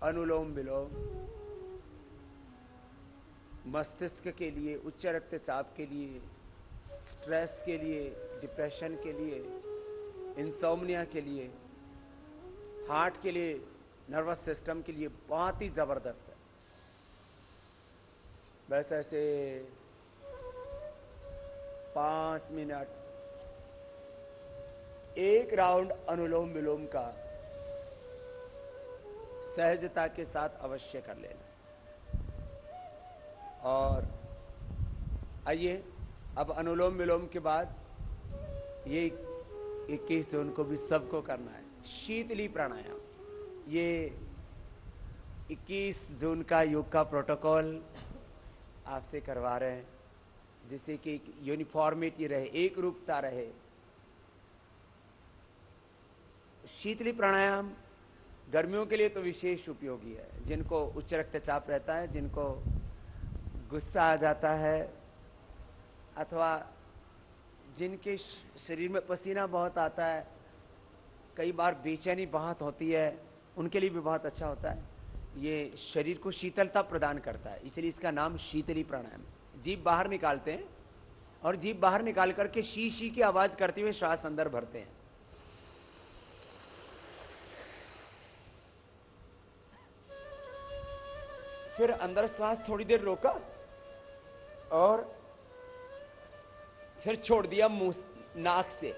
अनुलोम विलोम मस्तिष्क के लिए, उच्च रक्तचाप के लिए, स्ट्रेस के लिए, डिप्रेशन के लिए, इंसोम्निया के लिए, हार्ट के लिए, नर्वस सिस्टम के लिए बहुत ही जबरदस्त है। बस ऐसे 5 मिनट एक राउंड अनुलोम विलोम का सहजता के साथ अवश्य कर लेना। और आइए अब अनुलोम विलोम के बाद ये 21 जून को भी सबको करना है शीतली प्राणायाम। ये 21 जून का योग का प्रोटोकॉल आपसे करवा रहे हैं, जिससे कि यूनिफॉर्मिटी रहे, एक रूपता रहे। शीतली प्राणायाम गर्मियों के लिए तो विशेष उपयोगी है। जिनको उच्च रक्तचाप रहता है, जिनको गुस्सा आ जाता है, अथवा जिनके शरीर में पसीना बहुत आता है, कई बार बेचैनी बहुत होती है, उनके लिए भी बहुत अच्छा होता है। ये शरीर को शीतलता प्रदान करता है, इसलिए इसका नाम शीतली प्राणायाम है। जीभ बाहर निकालते हैं और जीभ बाहर निकाल करके शी शी की आवाज करते हुए श्वास अंदर भरते हैं। फिर अंदर श्वास थोड़ी देर रोका और फिर छोड़ दिया मुंह, नाक से।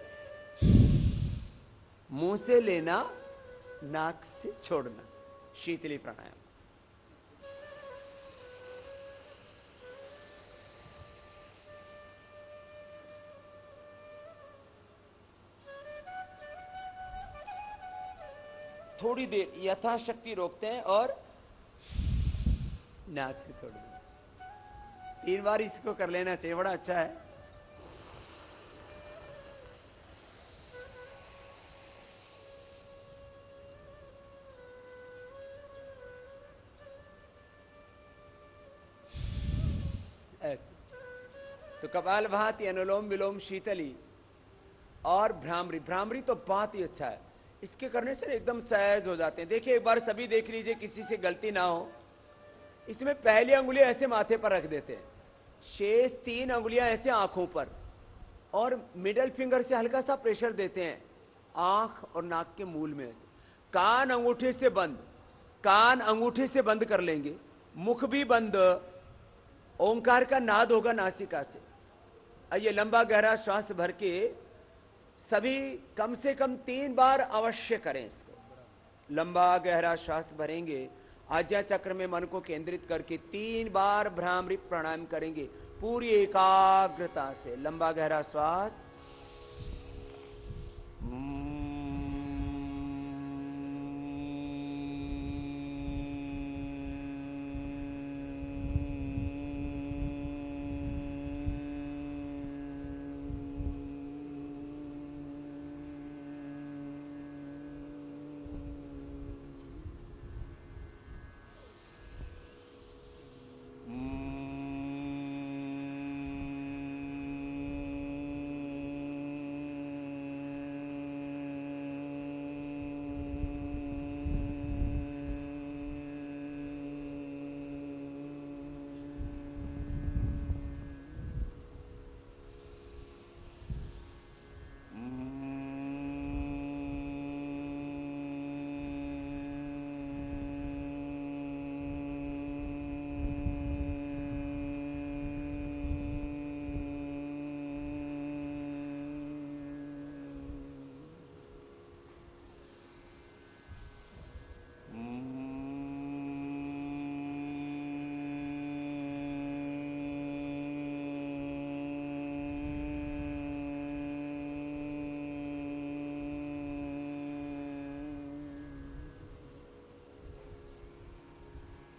मुंह से लेना, नाक से छोड़ना, शीतली प्राणायाम। थोड़ी देर यथाशक्ति रोकते हैं और नाक से छोड़ दें। 3 बार इसको कर लेना चाहिए, बड़ा अच्छा है। ऐसे तो कपालभाति, अनुलोम विलोम, शीतली और भ्रामरी। भ्रामरी तो बहुत ही अच्छा है, इसके करने से एकदम सहज हो जाते हैं। देखिए एक बार सभी देख लीजिए, किसी से गलती ना हो। इसमें पहली अंगुलियां ऐसे माथे पर रख देते हैं, शेष 3 अंगुलियां ऐसे आंखों पर, और मिडल फिंगर से हल्का सा प्रेशर देते हैं आंख और नाक के मूल में ऐसे। कान अंगूठे से बंद, कान अंगूठे से बंद कर लेंगे, मुख भी बंद। ओंकार का नाद होगा नासिका से। आइए लंबा गहरा श्वास भर के सभी कम से कम 3 बार अवश्य करें इसको। लंबा गहरा श्वास भरेंगे, आज्ञा चक्र में मन को केंद्रित करके 3 बार भ्रामरी प्राणायाम करेंगे पूरी एकाग्रता से। लंबा गहरा श्वास,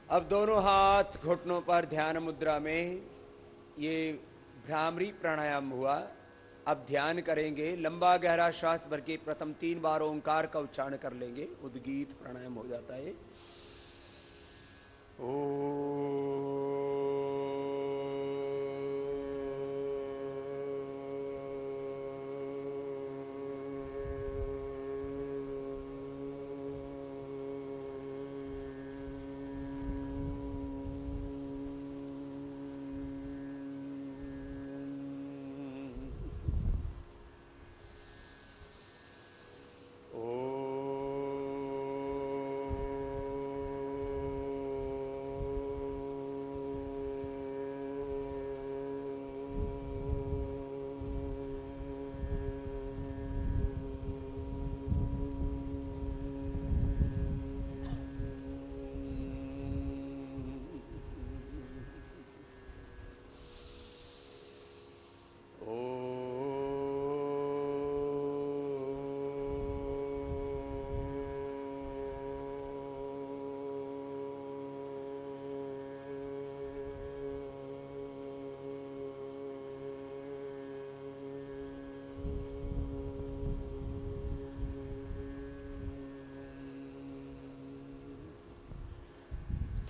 अब दोनों हाथ घुटनों पर ध्यान मुद्रा में। ये भ्रामरी प्राणायाम हुआ। अब ध्यान करेंगे, लंबा गहरा श्वास भर के प्रथम 3 बार ओंकार का उच्चारण कर लेंगे, उद्गीत प्राणायाम हो जाता है।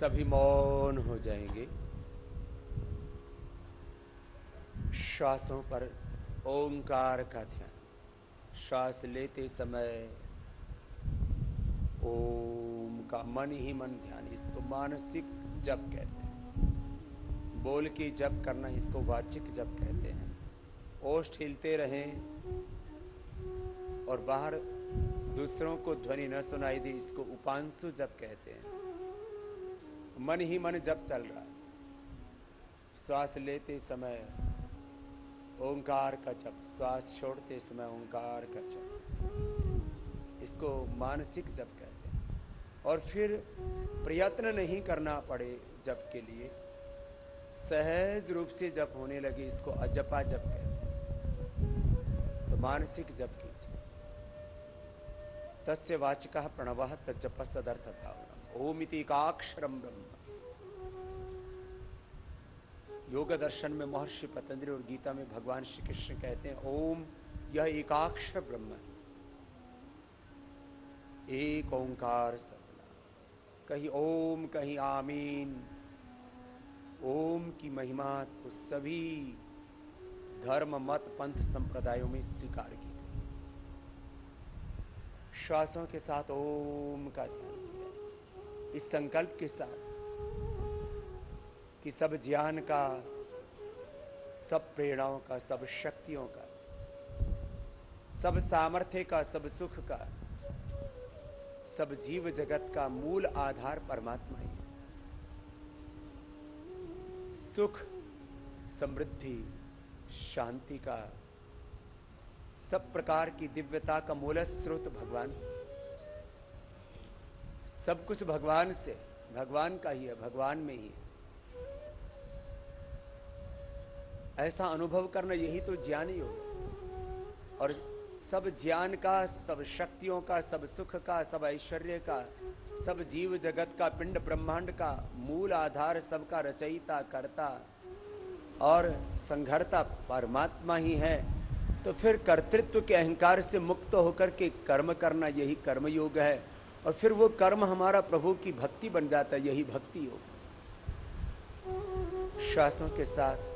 सभी मौन हो जाएंगे। श्वासों पर ओंकार का ध्यान। श्वास लेते समय ओम का मन ही मन ध्यान, इसको मानसिक जप कहते हैं। बोल के जप करना इसको वाचिक जप कहते हैं। ओष्ठ हिलते रहें और बाहर दूसरों को ध्वनि न सुनाई दे, इसको उपांशु जप कहते हैं। मन ही मन जप चल रहा है। श्वास लेते समय ओंकार का जप, श्वास छोड़ते समय ओंकार का जप, इसको मानसिक जप कहते हैं। और फिर प्रयत्न नहीं करना पड़े जप के लिए, सहज रूप से जप होने लगे, इसको अजपा जप कहते हैं। तो मानसिक जप कीजिए। तस्य वाचिकः प्रणवः तज्जपः तदर्थ भावनम्। ओमिति एकाक्षरम ब्रह्म। योग दर्शन में महर्षि पतंजलि और गीता में भगवान श्री कृष्ण कहते हैं ओम यह एकाक्षर ब्रह्म है, एक ओंकार सपना। कहीं ओम कहीं आमीन। ओम की महिमा तो सभी धर्म मत पंथ संप्रदायों में स्वीकार की। श्वासों के साथ ओम का ध्यान किया, इस संकल्प के साथ कि सब ज्ञान का, सब प्रेरणाओं का, सब शक्तियों का, सब सामर्थ्य का, सब सुख का, सब जीव जगत का मूल आधार परमात्मा ही है। सुख, समृद्धि, शांति का, सब प्रकार की दिव्यता का मूल स्रोत भगवान से। सब कुछ भगवान से, भगवान का ही है, भगवान में ही है। ऐसा अनुभव करना यही तो ज्ञान ही होगा। और सब ज्ञान का, सब शक्तियों का, सब सुख का, सब ऐश्वर्य का, सब जीव जगत का, पिंड ब्रह्मांड का मूल आधार, सबका रचयिता, कर्ता और संघर्ता परमात्मा ही है। तो फिर कर्तृत्व के अहंकार से मुक्त होकर के कर्म करना, यही कर्म योग है। और फिर वो कर्म हमारा प्रभु की भक्ति बन जाता है, यही भक्ति योग। श्वासों के साथ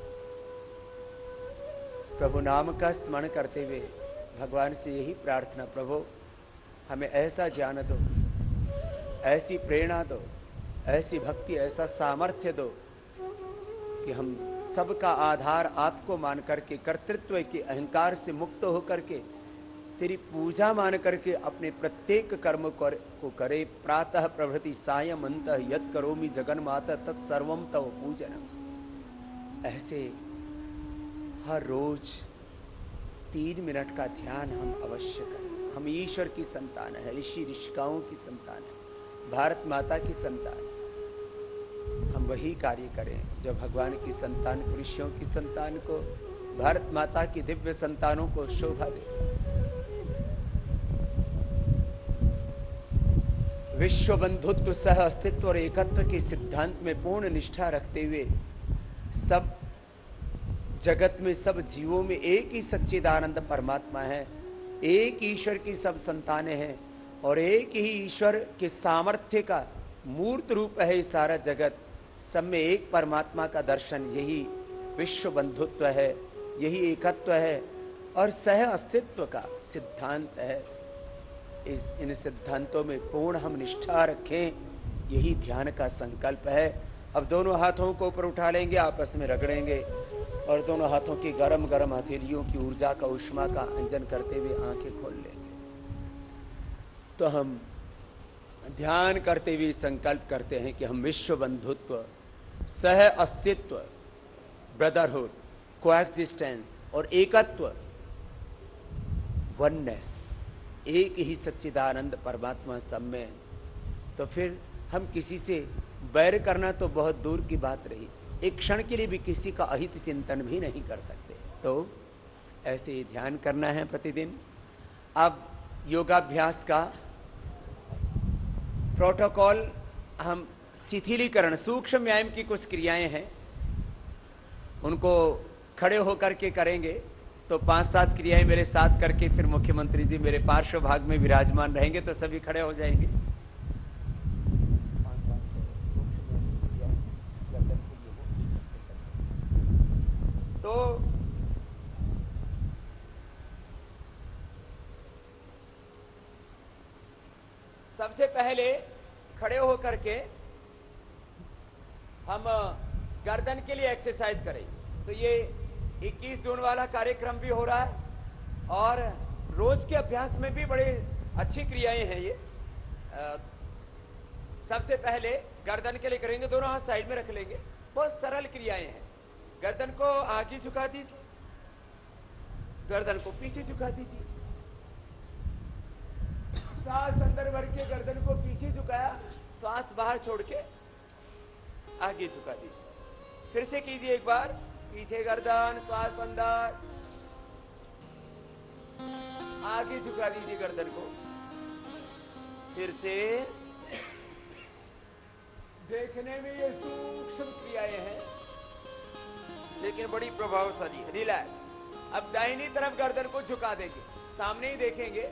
प्रभु नाम का स्मरण करते हुए भगवान से यही प्रार्थना, प्रभु हमें ऐसा ज्ञान दो, ऐसी प्रेरणा दो, ऐसी भक्ति, ऐसा सामर्थ्य दो कि हम सबका आधार आपको मान करके, कर्तृत्व के अहंकार से मुक्त होकर के, तेरी पूजा मान करके अपने प्रत्येक कर्म को करे। प्रातः प्रभृति सायं अंतः यत् करोमि जगन्माता तत्सर्वं तव पूजनम्। ऐसे हर रोज 3 मिनट का ध्यान हम अवश्य करें। हम ईश्वर की संतान है, ऋषि ऋषिकाओं की संतान है, भारत माता की संतान है। हम वही कार्य करें जो भगवान की संतान को, ऋषियों की संतान को, भारत माता की दिव्य संतानों को शोभा दे। विश्व बंधुत्व, सह अस्तित्व और एकत्व के सिद्धांत में पूर्ण निष्ठा रखते हुए सब जगत में, सब जीवों में एक ही सच्चिदानंद परमात्मा है। एक ईश्वर की सब संतानें हैं और एक ही ईश्वर के सामर्थ्य का मूर्त रूप है सारा जगत। सब में एक परमात्मा का दर्शन, यही विश्व बंधुत्व है, यही एकत्व है और सह अस्तित्व का सिद्धांत है। इन सिद्धांतों में पूर्ण हम निष्ठा रखें, यही ध्यान का संकल्प है। अब दोनों हाथों को ऊपर उठा लेंगे, आपस में रगड़ेंगे और दोनों हाथों की गरम गरम हथेलियों की ऊर्जा का, उष्मा का अंजन करते हुए आंखें खोल लेंगे। तो हम ध्यान करते हुए संकल्प करते हैं कि हम विश्व बंधुत्व, सह अस्तित्व, ब्रदरहुड, कोएग्जिस्टेंस और एकत्व, वननेस, एक ही सच्चिदानंद परमात्मा सब में। तो फिर हम किसी से बैर करना तो बहुत दूर की बात रही, एक क्षण के लिए भी किसी का अहित चिंतन भी नहीं कर सकते। तो ऐसे ही ध्यान करना है प्रतिदिन। अब योगाभ्यास का प्रोटोकॉल, हम शिथिलीकरण, सूक्ष्म व्यायाम की कुछ क्रियाएं हैं, उनको खड़े होकर के करेंगे। तो 5-7 क्रियाएं मेरे साथ करके फिर मुख्यमंत्री जी मेरे पार्श्व भाग में विराजमान रहेंगे, तो सभी खड़े हो जाएंगे। तो सबसे पहले खड़े होकर के हम गर्दन के लिए एक्सरसाइज करें। तो ये 21 जून वाला कार्यक्रम भी हो रहा है और रोज के अभ्यास में भी बड़ी अच्छी क्रियाएं हैं ये। सबसे पहले गर्दन के लिए करेंगे, दोनों हाथ साइड में रख लेंगे। बहुत सरल क्रियाएं हैं। गर्दन को आगे झुका दीजिए, गर्दन को पीछे झुका दीजिए। सांस अंदर भर के गर्दन को पीछे झुकाया, सांस बाहर छोड़ के आगे झुका दीजिए। फिर से कीजिए एक बार, पीछे गर्दन, सांस अंदर, आगे झुका दीजिए गर्दन को। फिर से। देखने में ये सूक्ष्म क्रियाएं हैं लेकिन बड़ी प्रभावशाली है। रिलैक्स। अब दाहिनी तरफ गर्दन को झुका देंगे, सामने ही देखेंगे।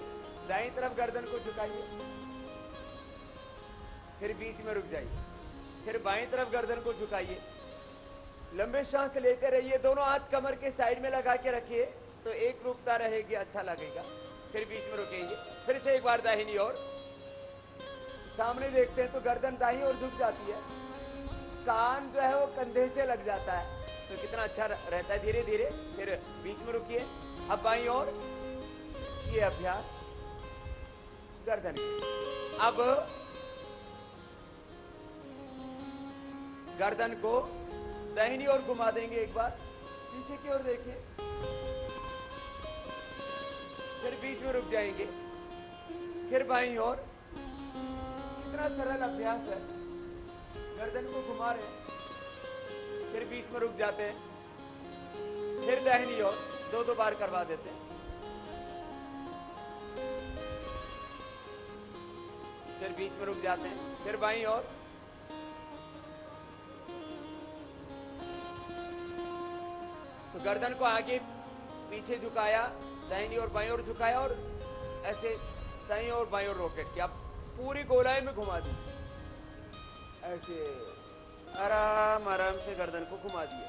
दाहिनी तरफ गर्दन को झुकाइए, फिर बीच में रुक जाइए। फिर बाईं तरफ गर्दन को झुकाइए, लंबे सांस लेते रहिए। दोनों हाथ कमर के साइड में लगा के रखिए तो एक रूपता रहेगी, अच्छा लगेगा। फिर बीच में रुकेंगे। फिर से एक बार दाहिनी ओर, सामने देखते हैं तो गर्दन दाहिनी ओर झुक जाती है, कान जो है वो कंधे से लग जाता है, तो कितना अच्छा रहता है। धीरे धीरे फिर बीच में रुकिए। अब बाईं ओर, ये अभ्यास गर्दन की। अब गर्दन को दाहिनी ओर घुमा देंगे एक बार, पीछे की ओर देखिए, फिर बीच में रुक जाएंगे। फिर बाईं ओर। कितना सरल अभ्यास है। गर्दन को घुमा रहे हैं, फिर बीच में रुक जाते हैं, फिर दाहिनी ओर। दो बार करवा देते हैं। फिर बीच में रुक जाते हैं, फिर बाईं ओर। तो गर्दन को आगे पीछे झुकाया, दाहिनी और बाईं ओर झुकाया और ऐसे दाईं और बाईं ओर रोटेट किया। पूरी गोलाई में घुमा दीजिए, ऐसे आराम आराम से गर्दन को घुमा दिए।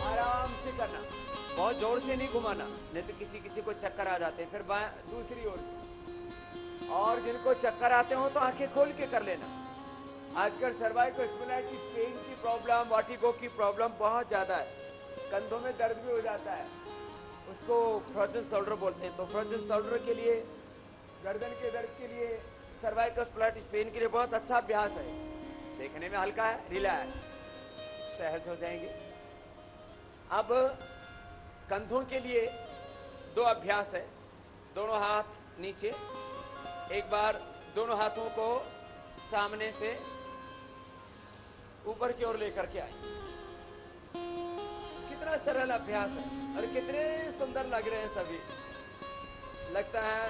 आराम से करना, बहुत जोर से नहीं घुमाना, नहीं तो किसी को चक्कर आ जाते हैं। फिर दूसरी ओर, और जिनको चक्कर आते हो तो आंखें खोल के कर लेना। आजकल सर्वाइकल स्पाइनाइटिस पेन की प्रॉब्लम, वर्टिगो की प्रॉब्लम बहुत ज्यादा है। कंधों में दर्द भी हो जाता है, उसको फ्रोजन शोल्डर बोलते हैं। तो फ्रोजन शोल्डर के लिए, गर्दन के दर्द के लिए, सर्वाइकल स्पाइनाइटिस पेन के लिए बहुत अच्छा अभ्यास है। देखने में हल्का है, रिलैक्स, सहज हो जाएंगे। अब कंधों के लिए 2 अभ्यास है। दोनों हाथ नीचे, एक बार दोनों हाथों को सामने से ऊपर की ओर लेकर के आए। कितना सरल अभ्यास है और कितने सुंदर लग रहे हैं सभी। लगता है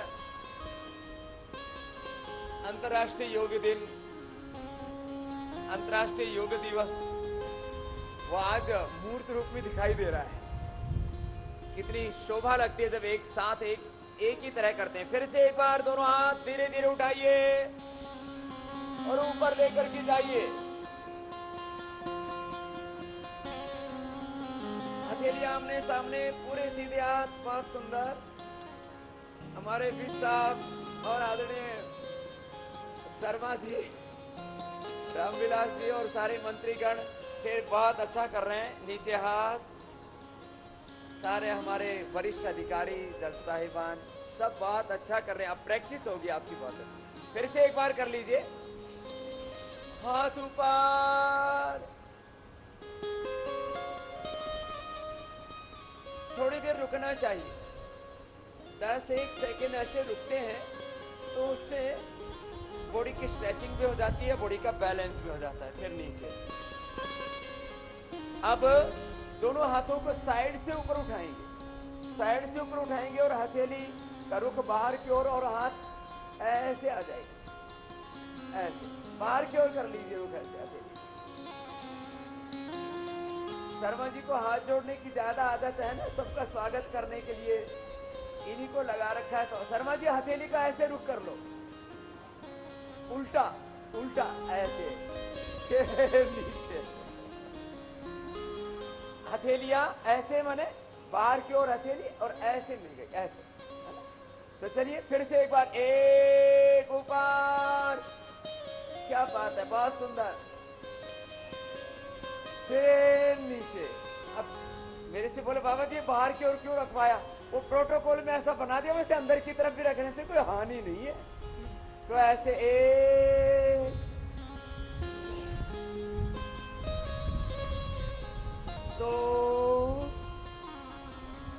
अंतर्राष्ट्रीय योग दिन, अंतर्राष्ट्रीय योग दिवस वो आज मूर्त रूप में दिखाई दे रहा है। कितनी शोभा लगती है जब एक साथ एक ही तरह करते हैं। फिर से एक बार दोनों हाथ धीरे धीरे उठाइए और ऊपर लेकर के जाइए। हथेली आमने सामने, पूरे सीधे हाथ, बहुत सुंदर। हमारे विज साहब और आदरणीय शर्मा जी, रामविलास जी और सारे मंत्रीगण फिर बहुत अच्छा कर रहे हैं। नीचे हाथ, सारे हमारे वरिष्ठ अधिकारी, जज साहिबान सब बहुत अच्छा कर रहे हैं। अब प्रैक्टिस होगी आपकी बहुत अच्छी। फिर से एक बार कर लीजिए, हाथ ऊपर। थोड़ी देर रुकना चाहिए, 10-1 सेकेंड ऐसे रुकते हैं तो उससे बॉडी की स्ट्रेचिंग भी हो जाती है, बॉडी का बैलेंस भी हो जाता है। फिर नीचे। अब दोनों हाथों को साइड से ऊपर उठाएंगे, साइड से ऊपर उठाएंगे और हथेली का रुख बाहर की ओर और हाथ ऐसे आ जाएगा। ऐसे बाहर की ओर कर लीजिए रुख, ऐसे हथेली। शर्मा जी को हाथ जोड़ने की ज्यादा आदत है ना, सबका स्वागत करने के लिए इन्हीं को लगा रखा है। तो शर्मा जी हथेली का ऐसे रुख कर लो, उल्टा उल्टा ऐसे नीचे, हथेलियां ऐसे माने बाहर की ओर हथेली और ऐसे मिल गई, ऐसे। तो चलिए फिर से एक बार, एक ऊपर, क्या बात है, बहुत सुंदर। फिर नीचे। अब मेरे से बोले बाबा जी बाहर की ओर क्यों रखवाया? वो प्रोटोकॉल में ऐसा बना दिया, वैसे अंदर की तरफ भी रखने से कोई हानि नहीं है। तो ऐसे एक, तो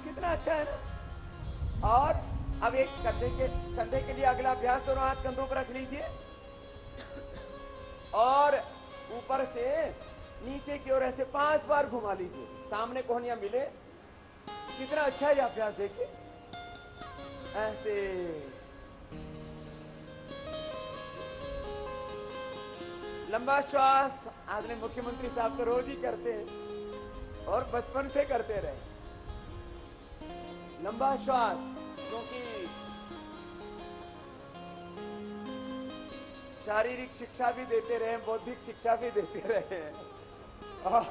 कितना अच्छा है ना। और अब एक कंधे के लिए अगला अभ्यास, दोनों हाथ कंधों पर रख लीजिए और ऊपर से नीचे की ओर ऐसे 5 बार घुमा लीजिए, सामने कोहनियां मिले। कितना अच्छा है ये अभ्यास, देखिए ऐसे। लंबा श्वास आदरणीय मुख्यमंत्री साहब तो रोज ही करते हैं और बचपन से करते रहे। लंबा श्वास, क्योंकि शारीरिक शिक्षा भी देते रहे, बौद्धिक शिक्षा भी देते रहे और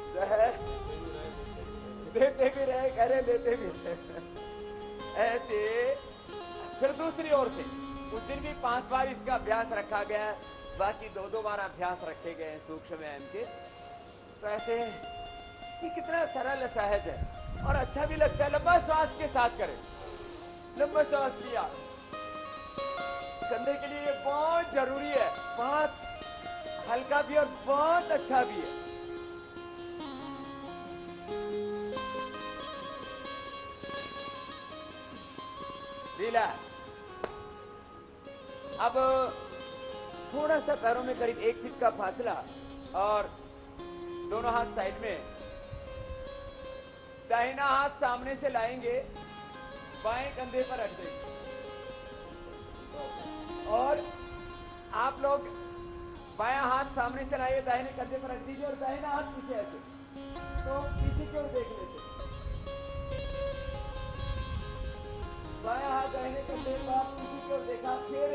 जो है देते भी रहे, करे लेते भी रहे ऐसे। फिर दूसरी ओर से उस दिन भी 5 बार इसका अभ्यास रखा गया है, बाकी 2-2 बार अभ्यास रखे गए हैं सूक्ष्म व्यायाम के। तो ऐसे ये कितना सरल सहज है और अच्छा भी लगता है। लंबा श्वास के साथ करें, लंबा श्वास लिया, कंधे के लिए ये बहुत जरूरी है, बहुत हल्का भी और बहुत अच्छा भी है। रिलैक्स। अब थोड़ा सा पैरों में करीब 1 फीट का फासला और दोनों हाथ साइड में, दाहिना हाथ सामने से लाएंगे, बाएं कंधे पर रख देंगे और आप लोग बायां हाथ सामने से लाइए, दाहिने कंधे पर रख दीजिए और दाहिना हाथ पीछे ऐसे, तो पीछे की ओर देखने से बायां हाथ दाहिने कंधे पर पीछे की ओर देखा। फिर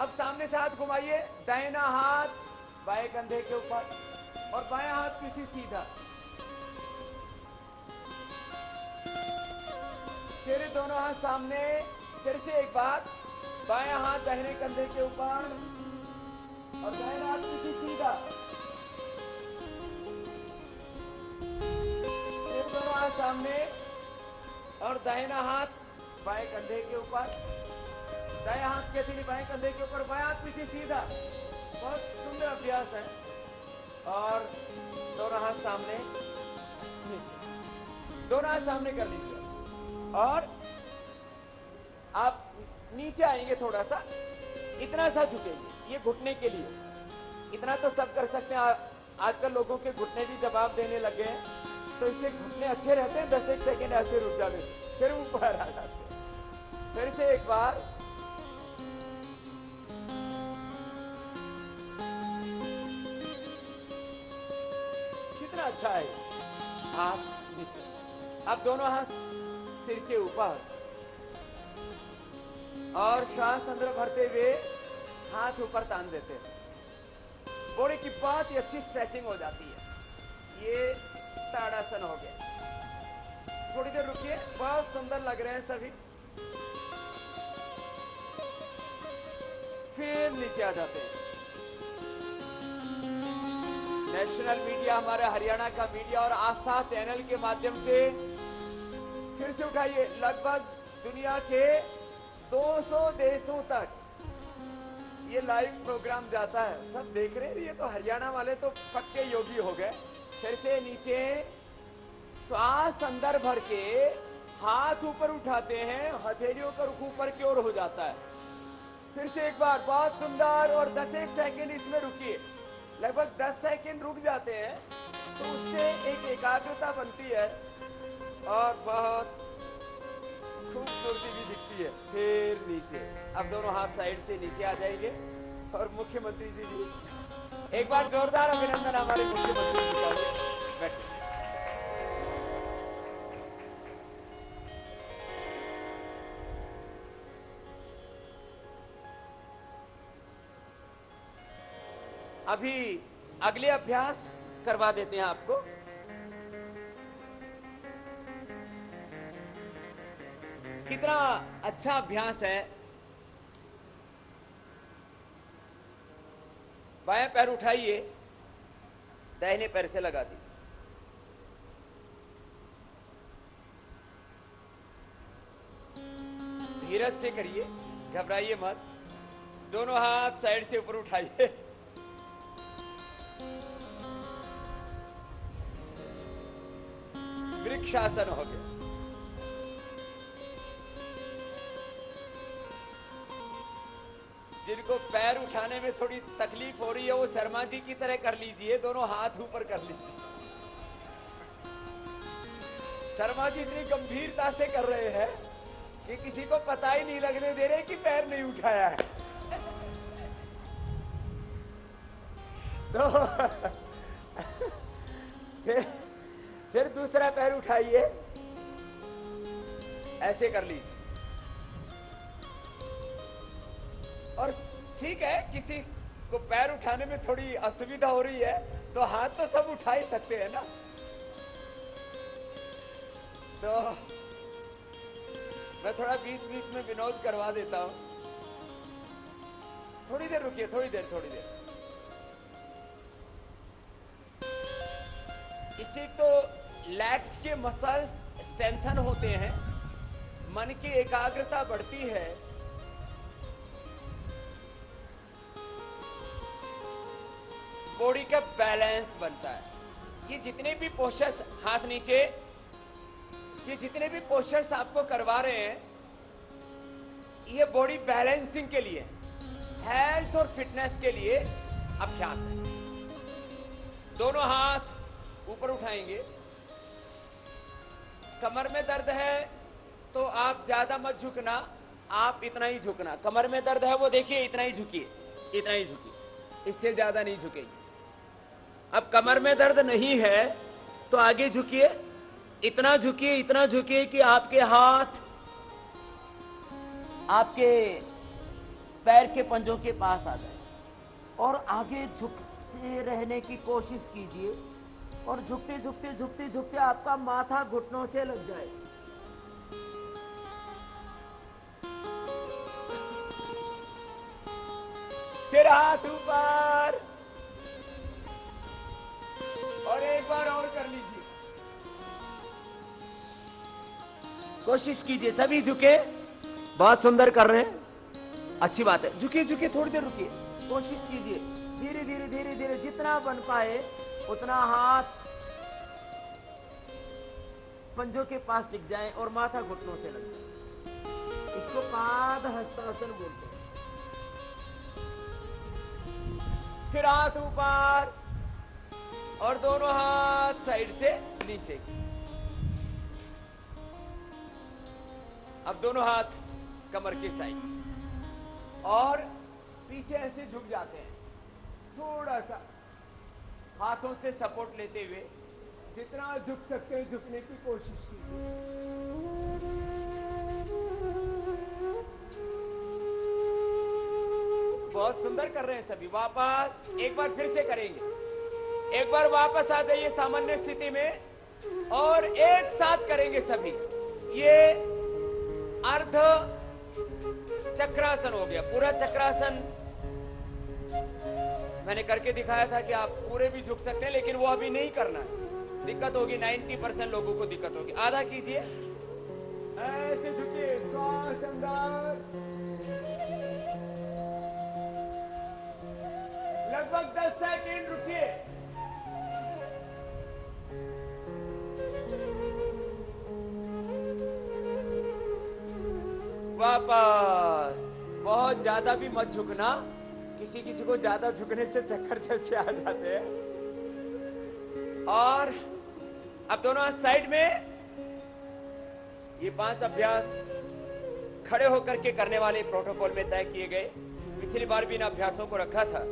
अब सामने से हाथ घुमाइए, दाहिना हाथ बाएं कंधे के ऊपर और बायां हाथ पीछे सीधा। फिर दोनों हाथ सामने, फिर से एक बार, बायां हाथ दाहिने कंधे के ऊपर और दाहिना हाथ पीछे सीधा। फिर दोनों हाथ सामने और दाहिना हाथ बाएं कंधे के ऊपर, दायां हाथ के लिए बाएं कंधे के ऊपर, बायां हाथ पीछे सीधा। बहुत सुंदर अभ्यास है। और दोनों हाथ सामने, दोनों हाथ सामने कर लीजिए और आप नीचे आएंगे, थोड़ा सा इतना सा झुकेंगे, ये घुटने के लिए। इतना तो सब कर सकते हैं, आजकल लोगों के घुटने भी जवाब देने लगे हैं, तो इससे घुटने अच्छे रहते हैं। 10 सेकंड ऐसे रुक जाते, फिर ऊपर आ जाते। फिर से एक बार, कितना अच्छा है। हाथ नीचे, अब दोनों हाथ सिर के ऊपर और श्वास अंदर भरते हुए हाथ ऊपर तान देते हैं। बॉडी की बहुत ही अच्छी स्ट्रेचिंग हो जाती है। ये ताड़ासन हो गया। थोड़ी देर रुकिए, बहुत सुंदर लग रहे हैं सभी। फिर नीचे आ जाते हैं। नेशनल मीडिया, हमारे हरियाणा का मीडिया और आस्था चैनल के माध्यम से फिर से उठाइए। लगभग दुनिया के 200 देशों तक ये लाइव प्रोग्राम जाता है, सब देख रहे हैं। ये तो हरियाणा वाले तो पक्के योगी हो गए। फिर से नीचे, श्वास अंदर भर के हाथ ऊपर उठाते हैं, हथेलियों का रुख ऊपर की ओर हो जाता है। फिर से एक बार, बहुत सुंदर। और 10 सेकंड इसमें रुकिए, लगभग 10 सेकंड रुक जाते हैं तो उससे एक एकाग्रता बनती है और बहुत खूबसूरती भी दिखती है। फिर नीचे, अब दोनों हाथ साइड से नीचे आ जाएंगे और मुख्यमंत्री जी भी एक बार जोरदार अभिनंदन हमारे मुख्यमंत्री जी का। बैठिए। अभी अगले अभ्यास करवा देते हैं आपको। कितना अच्छा अभ्यास है। बाएं पैर उठाइए, दाहिने पैर से लगा दीजिए। धीरज से करिए, घबराइए मत। दोनों हाथ साइड से ऊपर उठाइए। वृक्षासन हो गया। जिनको पैर उठाने में थोड़ी तकलीफ हो रही है वो शर्मा जी की तरह कर लीजिए, दोनों हाथ ऊपर कर लीजिए। शर्मा जी इतनी गंभीरता से कर रहे हैं कि किसी को पता ही नहीं लगने दे रहे कि पैर नहीं उठाया है। तो फिर दूसरा पैर उठाइए, ऐसे कर लीजिए। और ठीक है, किसी को पैर उठाने में थोड़ी असुविधा हो रही है तो हाथ तो सब उठा ही सकते हैं ना। तो मैं थोड़ा बीच बीच में विनोद करवा देता हूं। थोड़ी देर रुकिए, थोड़ी देर। इससे तो लैग्स के मसल्स स्ट्रेंथन होते हैं, मन की एकाग्रता बढ़ती है। बॉडी का बैलेंस बनता है। ये जितने भी पोस्चर्स, हाथ नीचे, ये जितने भी पोस्चर्स आपको करवा रहे हैं ये बॉडी बैलेंसिंग के लिए, हेल्थ और फिटनेस के लिए अभ्यास है। दोनों हाथ ऊपर उठाएंगे। कमर में दर्द है तो आप ज्यादा मत झुकना, आप इतना ही झुकना। कमर में दर्द है वो देखिए, इतना ही झुकिए, इतना ही झुकिए, इससे ज्यादा नहीं झुकेंगे। अब कमर में दर्द नहीं है तो आगे झुकिए, इतना झुकिए, इतना झुकिए कि आपके हाथ आपके पैर के पंजों के पास आ जाए। और आगे झुकते रहने की कोशिश कीजिए और झुकते झुकते झुकते झुकते आपका माथा घुटनों से लग जाए। फिर हाथ ऊपर और एक बार और कर लीजिए। कोशिश कीजिए, सभी झुके। बहुत सुंदर कर रहे हैं, अच्छी बात है। झुकिए झुकिए, थोड़ी देर रुकिए, कोशिश कीजिए। धीरे धीरे धीरे धीरे जितना बन पाए उतना हाथ पंजों के पास टिक जाए और माथा घुटनों से लग जाए। इसको पाद हस्तासन बोलते हैं। फिर हाथ ऊपर और दोनों हाथ साइड से नीचे। अब दोनों हाथ कमर के साइड और पीछे ऐसे झुक जाते हैं। थोड़ा सा हाथों से सपोर्ट लेते हुए जितना झुक सकते हैं झुकने की कोशिश कीजिए। बहुत सुंदर कर रहे हैं सभी। वापस एक बार फिर से करेंगे। एक बार वापस आ जाइए सामान्य स्थिति में और एक साथ करेंगे सभी। ये अर्ध चक्रासन हो गया। पूरा चक्रासन मैंने करके दिखाया था कि आप पूरे भी झुक सकते हैं, लेकिन वो अभी नहीं करना है। दिक्कत होगी, 90% लोगों को दिक्कत होगी। आधा कीजिए, ऐसे झुकिए, श्वास अंदर, लगभग 10 सेकंड रुकिए। वापस। बहुत ज्यादा भी मत झुकना, किसी किसी को ज्यादा झुकने से चक्कर जैसे आ जाते हैं। और अब दोनों हाथ साइड में। ये 5 अभ्यास खड़े होकर के करने वाले प्रोटोकॉल में तय किए गए। पिछली बार भी इन अभ्यासों को रखा था।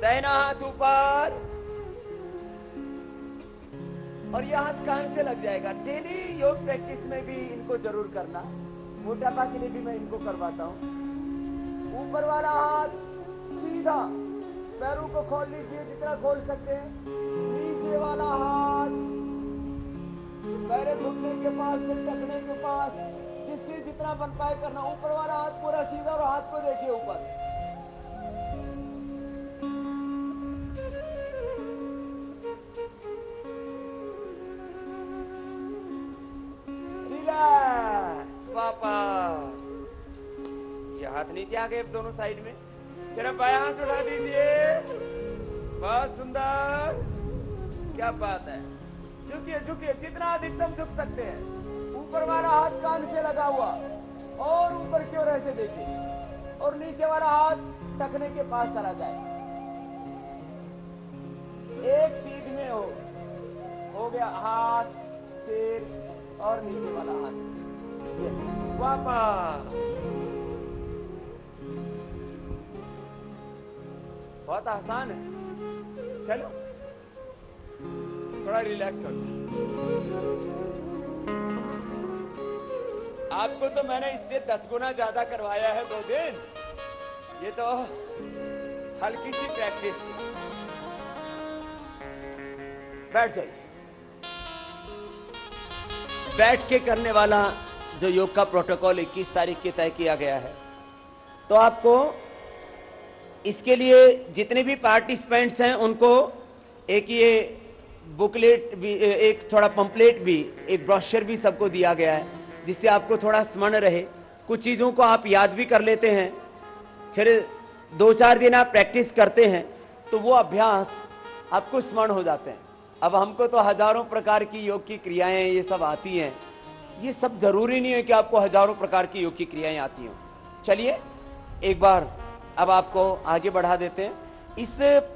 दाहिना हाथ ऊपर और यह हाथ कान से लग जाएगा। डेली योग प्रैक्टिस में भी इनको जरूर करना। मोटापा के लिए भी मैं इनको करवाता हूं। ऊपर वाला हाथ सीधा पैरों को खोल लीजिए जितना खोल सकते हैं। नीचे वाला हाथ पैर घुटने के पास से टखने के पास, जिससे जितना बन पाए करना। ऊपर वाला हाथ पूरा सीधा और हाथ को देखिए ऊपर। वापस ये हाथ नीचे आ गए दोनों साइड में। जरा बायां हाथ उठा दीजिए। बहुत सुंदर, क्या बात है। झुकिए झुकिए, जितना अधिकतम झुक सकते हैं। ऊपर वाला हाथ कान से लगा हुआ और ऊपर की ओर ऐसे देखिए, और नीचे वाला हाथ टखने के पास चला जाए। एक सीध में हो गया हाथ, सिर और नीचे वाला हाथ। वापस बहुत आसान है। चलो थोड़ा रिलैक्स हो जाए। आपको तो मैंने इससे 10 गुना ज्यादा करवाया है 2 दिन। ये तो हल्की सी प्रैक्टिस थी। बैठ जाइए। बैठ के करने वाला जो योग का प्रोटोकॉल 21 तारीख के तय किया गया है, तो आपको इसके लिए जितने भी पार्टिसिपेंट्स हैं उनको एक ये बुकलेट भी, एक थोड़ा पंपलेट भी, एक ब्रोशर भी सबको दिया गया है, जिससे आपको थोड़ा स्मरण रहे। कुछ चीजों को आप याद भी कर लेते हैं, फिर 2-4 दिन आप प्रैक्टिस करते हैं तो वो अभ्यास आपको स्मरण हो जाते हैं। अब हमको तो हजारों प्रकार की योग की क्रियाएं ये सब आती हैं। ये सब जरूरी नहीं है कि आपको हजारों प्रकार की योग की क्रियाएं आती हों। चलिए एक बार अब आपको आगे बढ़ा देते हैं। इस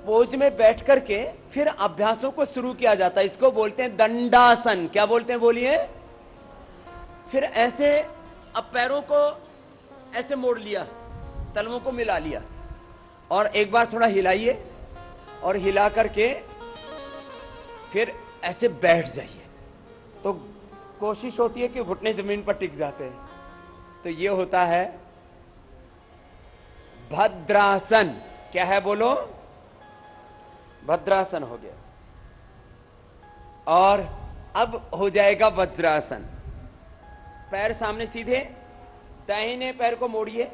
पोज में बैठ करके फिर अभ्यासों को शुरू किया जाता है। इसको बोलते हैं दंडासन। क्या बोलते हैं बोलिए? फिर ऐसे अब पैरों को ऐसे मोड़ लिया, तलवों को मिला लिया और एक बार थोड़ा हिलाइए और हिला करके फिर ऐसे बैठ जाइए। तो कोशिश होती है कि घुटने जमीन पर टिक जाते हैं। तो ये होता है भद्रासन। क्या है बोलो? भद्रासन हो गया। और अब हो जाएगा वज्रासन। पैर सामने सीधे, दाहिने पैर को मोड़िए,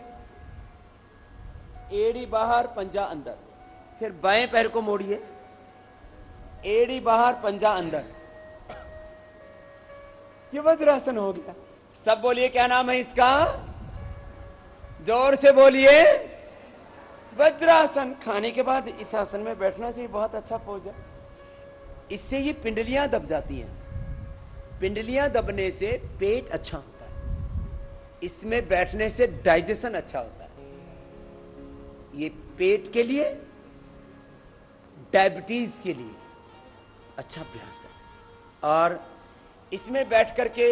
एड़ी बाहर पंजा अंदर। फिर बाएं पैर को मोड़िए, एड़ी बाहर पंजा अंदर। ये वज्रासन हो गया। सब बोलिए क्या नाम है इसका? जोर से बोलिए, वज्रासन। खाने के बाद इस आसन में बैठना चाहिए। बहुत अच्छा पोज है। इससे ये पिंडलियां दब जाती हैं। पिंडलियां दबने से पेट अच्छा होता है। इसमें बैठने से डाइजेशन अच्छा होता है। ये पेट के लिए, डायबिटीज के लिए अच्छा अभ्यास है। और इसमें बैठ करके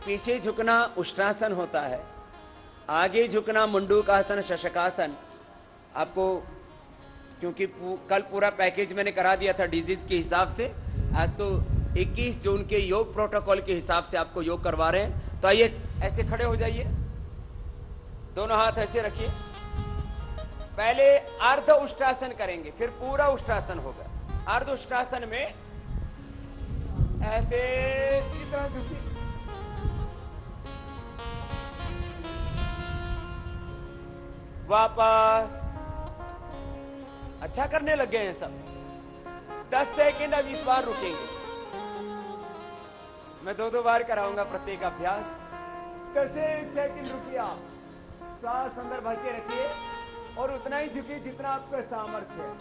पीछे झुकना उष्ट्रासन होता है, आगे झुकना मुंडूकासन, शशकासन। आपको क्योंकि कल पूरा पैकेज मैंने करा दिया था डिजीज के हिसाब से, आज तो 21 जून के योग प्रोटोकॉल के हिसाब से आपको योग करवा रहे हैं। तो आइए ऐसे खड़े हो जाइए, दोनों हाथ ऐसे रखिए। पहले अर्ध उष्ट्रासन करेंगे, फिर पूरा उष्ट्रासन होगा। अर्ध उष्ट्रासन में ऐसे इतना झुकिए, वापस। अच्छा करने लग गए हैं सब। 10 सेकंड अब इस बार रुकेंगे। मैं 2-2 बार कराऊंगा प्रत्येक अभ्यास। 10 सेकंड रुकिए आप, सांस अंदर भर के रखिए और उतना ही झुकिए जितना आपका सामर्थ्य है।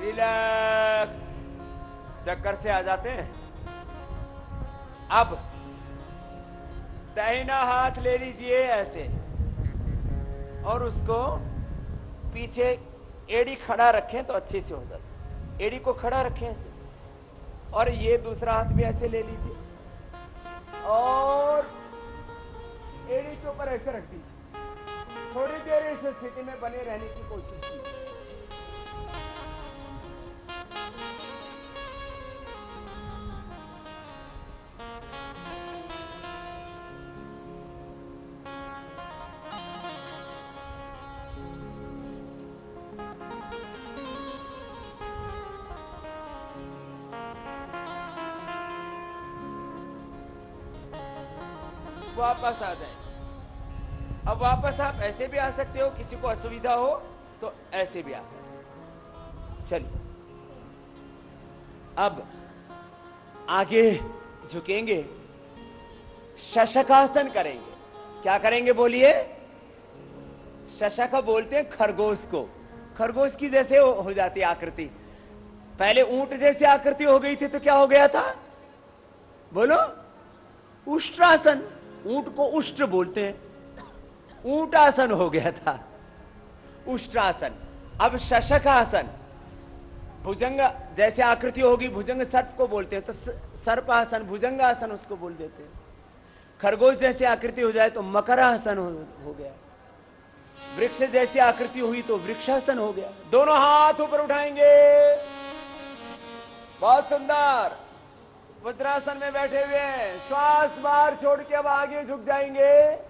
रिलैक्स। चक्कर से आ जाते हैं। अब दाहिना हाथ ले लीजिए ऐसे और उसको पीछे एड़ी खड़ा रखें तो अच्छे से हो जाए। एड़ी को खड़ा रखें ऐसे, और ये दूसरा हाथ भी ऐसे ले लीजिए और एड़ी के ऊपर ऐसे रख दीजिए। थोड़ी देर इस स्थिति में बने रहने की कोशिश कीजिए। वापस आ जाए। अब वापस आप ऐसे भी आ सकते हो, किसी को असुविधा हो तो ऐसे भी आ सकते हो। चलिए अब आगे झुकेंगे, शशकासन करेंगे। क्या करेंगे बोलिए? शशक बोलते हैं खरगोश को। खरगोश की जैसे हो जाती है आकृति। पहले ऊंट जैसी आकृति हो गई थी तो क्या हो गया था? बोलो। उष्ट्रासन। ऊंट को उष्ट्र बोलते हैं, ऊंटासन हो गया था, उष्ट्रासन। अब शशकासन, भुजंग जैसे आकृति होगी, भुजंग सर्प को बोलते हैं तो सर्पासन, भुजंगासन उसको बोल देते हैं। खरगोश जैसी आकृति हो जाए तो मकरासन हो गया। वृक्ष जैसी आकृति हुई तो वृक्षासन हो गया। दोनों हाथ ऊपर उठाएंगे, बहुत सुंदर। वज्रासन में बैठे हुए हैं, श्वास बाहर छोड़ के अब आगे झुक जाएंगे।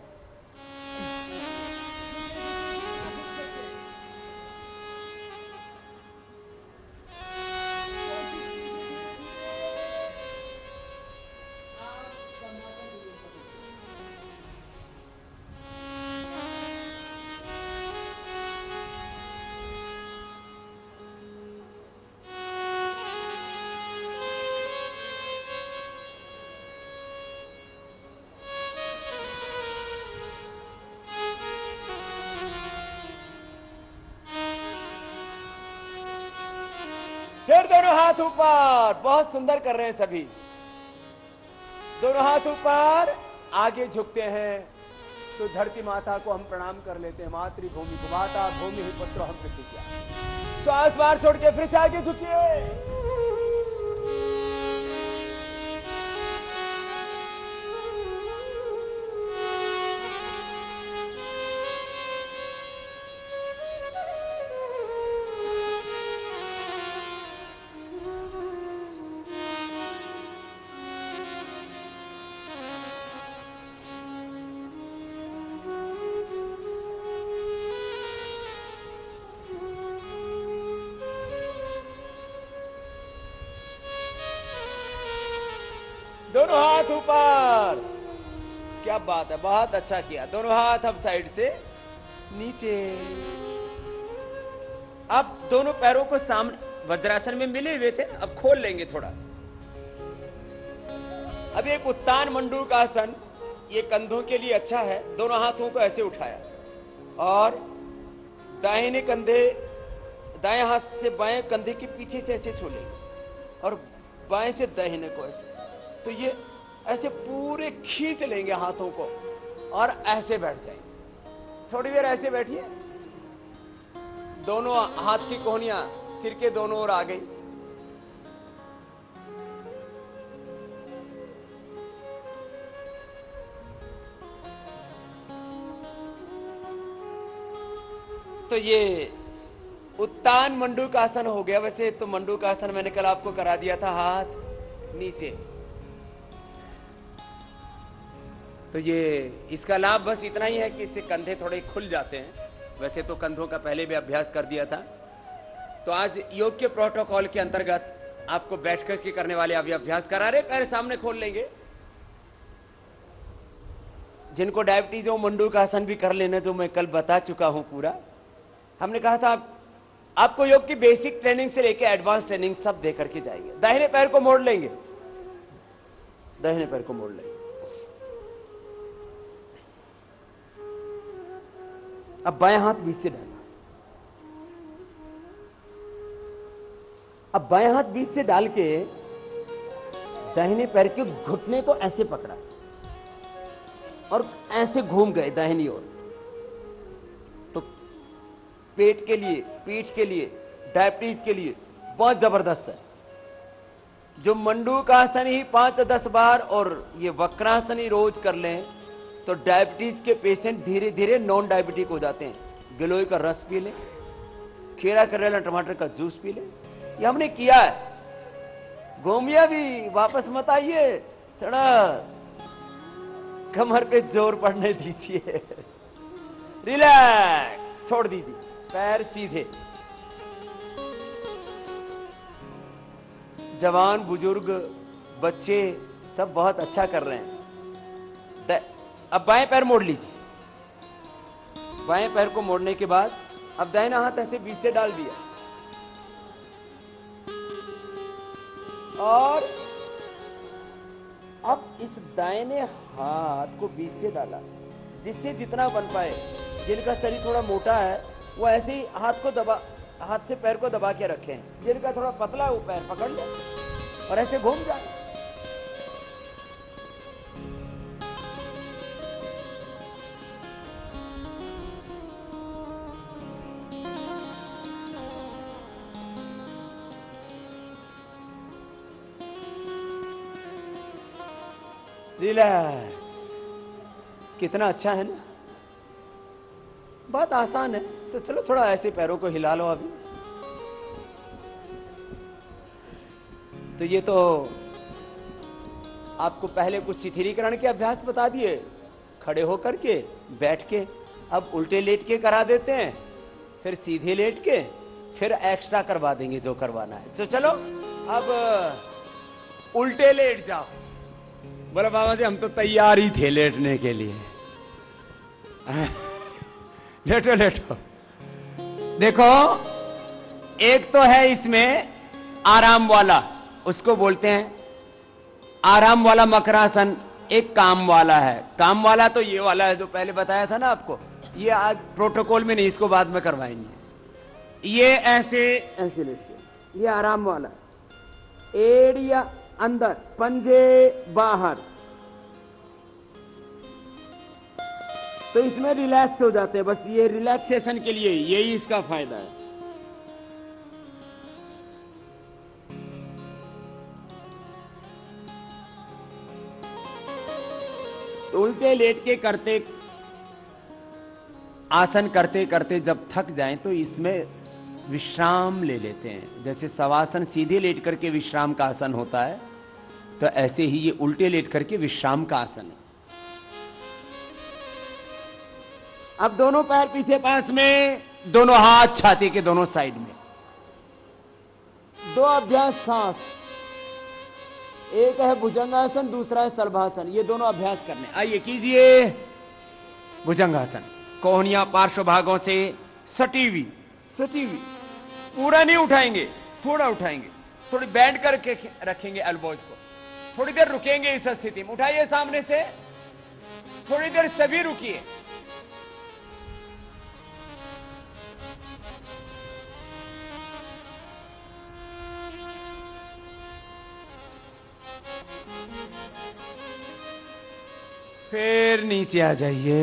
फिर दोनों हाथ ऊपर, बहुत सुंदर कर रहे हैं सभी। दोनों हाथ ऊपर, आगे झुकते हैं तो धरती माता को हम प्रणाम कर लेते हैं। मातृभूमि को, माता भूमि ही पुत्र हम प्रतिज्ञा। श्वास बाहर छोड़ के फिर से आगे झुकिए। दोनों हाथ ऊपर। क्या बात है, बहुत अच्छा किया। दोनों हाथ अब साइड से नीचे। अब दोनों पैरों को सामने वज्रासन में मिले हुए थे, अब खोल लेंगे थोड़ा। अब एक उत्तान मंडूकासन, ये कंधों के लिए अच्छा है। दोनों हाथों को ऐसे उठाया और दाहिने कंधे, दाएं हाथ से बाएं कंधे के पीछे से ऐसे छोड़ेंगे और बाएं से दाहिने को ऐसे। तो ये ऐसे पूरे खींच लेंगे हाथों को और ऐसे बैठ जाएंगे। थोड़ी देर ऐसे बैठिए। दोनों हाथ की कोहनियां सिर के दोनों ओर आ गई। तो ये उत्तान मंडूकासन हो गया। वैसे तो मंडूकासन मैंने कल आपको करा दिया था, हाथ नीचे। तो ये इसका लाभ बस इतना ही है कि इससे कंधे थोड़े खुल जाते हैं। वैसे तो कंधों का पहले भी अभ्यास कर दिया था। तो आज योग के प्रोटोकॉल के अंतर्गत आपको बैठकर के करने वाले अभी अभ्यास करा रहे। पैर सामने खोल लेंगे। जिनको डायबिटीज हो मंडूकासन भी कर लेना, जो मैं कल बता चुका हूं पूरा। हमने कहा था आपको योग की बेसिक ट्रेनिंग से लेकर एडवांस ट्रेनिंग सब दे करके जाएंगे। दाहिने पैर को मोड़ लेंगे, दाहिने पैर को मोड़ लेंगे। अब बाएं हाथ बीच से डाला। अब बाएं हाथ बीच से डाल के दाहिने पैर के घुटने को ऐसे पकड़ा और ऐसे घूम गए दाहिनी ओर। तो पेट के लिए, पीठ के लिए, डायबिटीज के लिए बहुत जबरदस्त है। जो मंडूकासन ही 5-10 बार और ये वक्रासन ही रोज कर लें तो डायबिटीज के पेशेंट धीरे धीरे नॉन डायबिटिक हो जाते हैं। गिलोय का रस पी ले, खीरा, करेला, टमाटर का जूस पी ले। ये हमने किया है। गोमिया भी वापस मत आइए, थोड़ा कमर पे जोर पड़ने दीजिए। रिलैक्स, छोड़ दीजिए, पैर सीधे। जवान, बुजुर्ग, बच्चे सब बहुत अच्छा कर रहे हैं। अब बाएं पैर मोड़ लीजिए। बाएं पैर को मोड़ने के बाद अब दाहिना हाथ ऐसे बीच से डाल दिया और अब इस दाहिने हाथ को बीच से डाला, जिससे जितना बन पाए। जिनका शरीर थोड़ा मोटा है वो ऐसे ही हाथ से पैर को दबा के रखे हैं। जिनका थोड़ा पतला है वो पैर पकड़ ले और ऐसे घूम जाए। रिलैक्स। कितना अच्छा है ना, बहुत आसान है। तो चलो थोड़ा ऐसे पैरों को हिला लो अभी। तो ये तो आपको पहले कुछ शिथिलीकरण के अभ्यास बता दिए, खड़े होकर के, बैठ के। अब उल्टे लेट के करा देते हैं, फिर सीधे लेट के, फिर एक्स्ट्रा करवा देंगे जो करवाना है। तो चलो अब उल्टे लेट जाओ। बोला बाबा जी हम तो तैयार ही थे लेटने के लिए। लेटो लेटो। देखो एक तो है इसमें आराम वाला, उसको बोलते हैं आराम वाला मकरासन। एक काम वाला है। काम वाला तो ये वाला है जो पहले बताया था ना आपको। ये आज प्रोटोकॉल में नहीं, इसको बाद में करवाएंगे। ये ऐसे ऐसे लेटते, ये आराम वाला। एड़िया अंदर, पंजे बाहर। तो इसमें रिलैक्स हो जाते हैं। बस ये रिलैक्सेशन के लिए यही इसका फायदा है। तो उल्टे लेट के करते, आसन करते करते जब थक जाएं तो इसमें विश्राम ले लेते हैं। जैसे शवासन सीधे लेट करके विश्राम का आसन होता है, तो ऐसे ही ये उल्टे लेट करके विश्राम का आसन है। अब दोनों पैर पीछे पास में, दोनों हाथ छाती के दोनों साइड में। दो अभ्यास सांस, एक है भुजंगासन, दूसरा है शलभासन। ये दोनों अभ्यास करने। आइए कीजिए भुजंगासन। कोहनियां पार्श्व भागों से सटी हुई, सटी हुई। पूरा नहीं उठाएंगे, थोड़ा उठाएंगे। थोड़ी बैंड करके रखेंगे एल्बोज को। थोड़ी देर रुकेंगे इस स्थिति में। उठाइए सामने से, थोड़ी देर सभी रुकिए। फिर नीचे आ जाइए।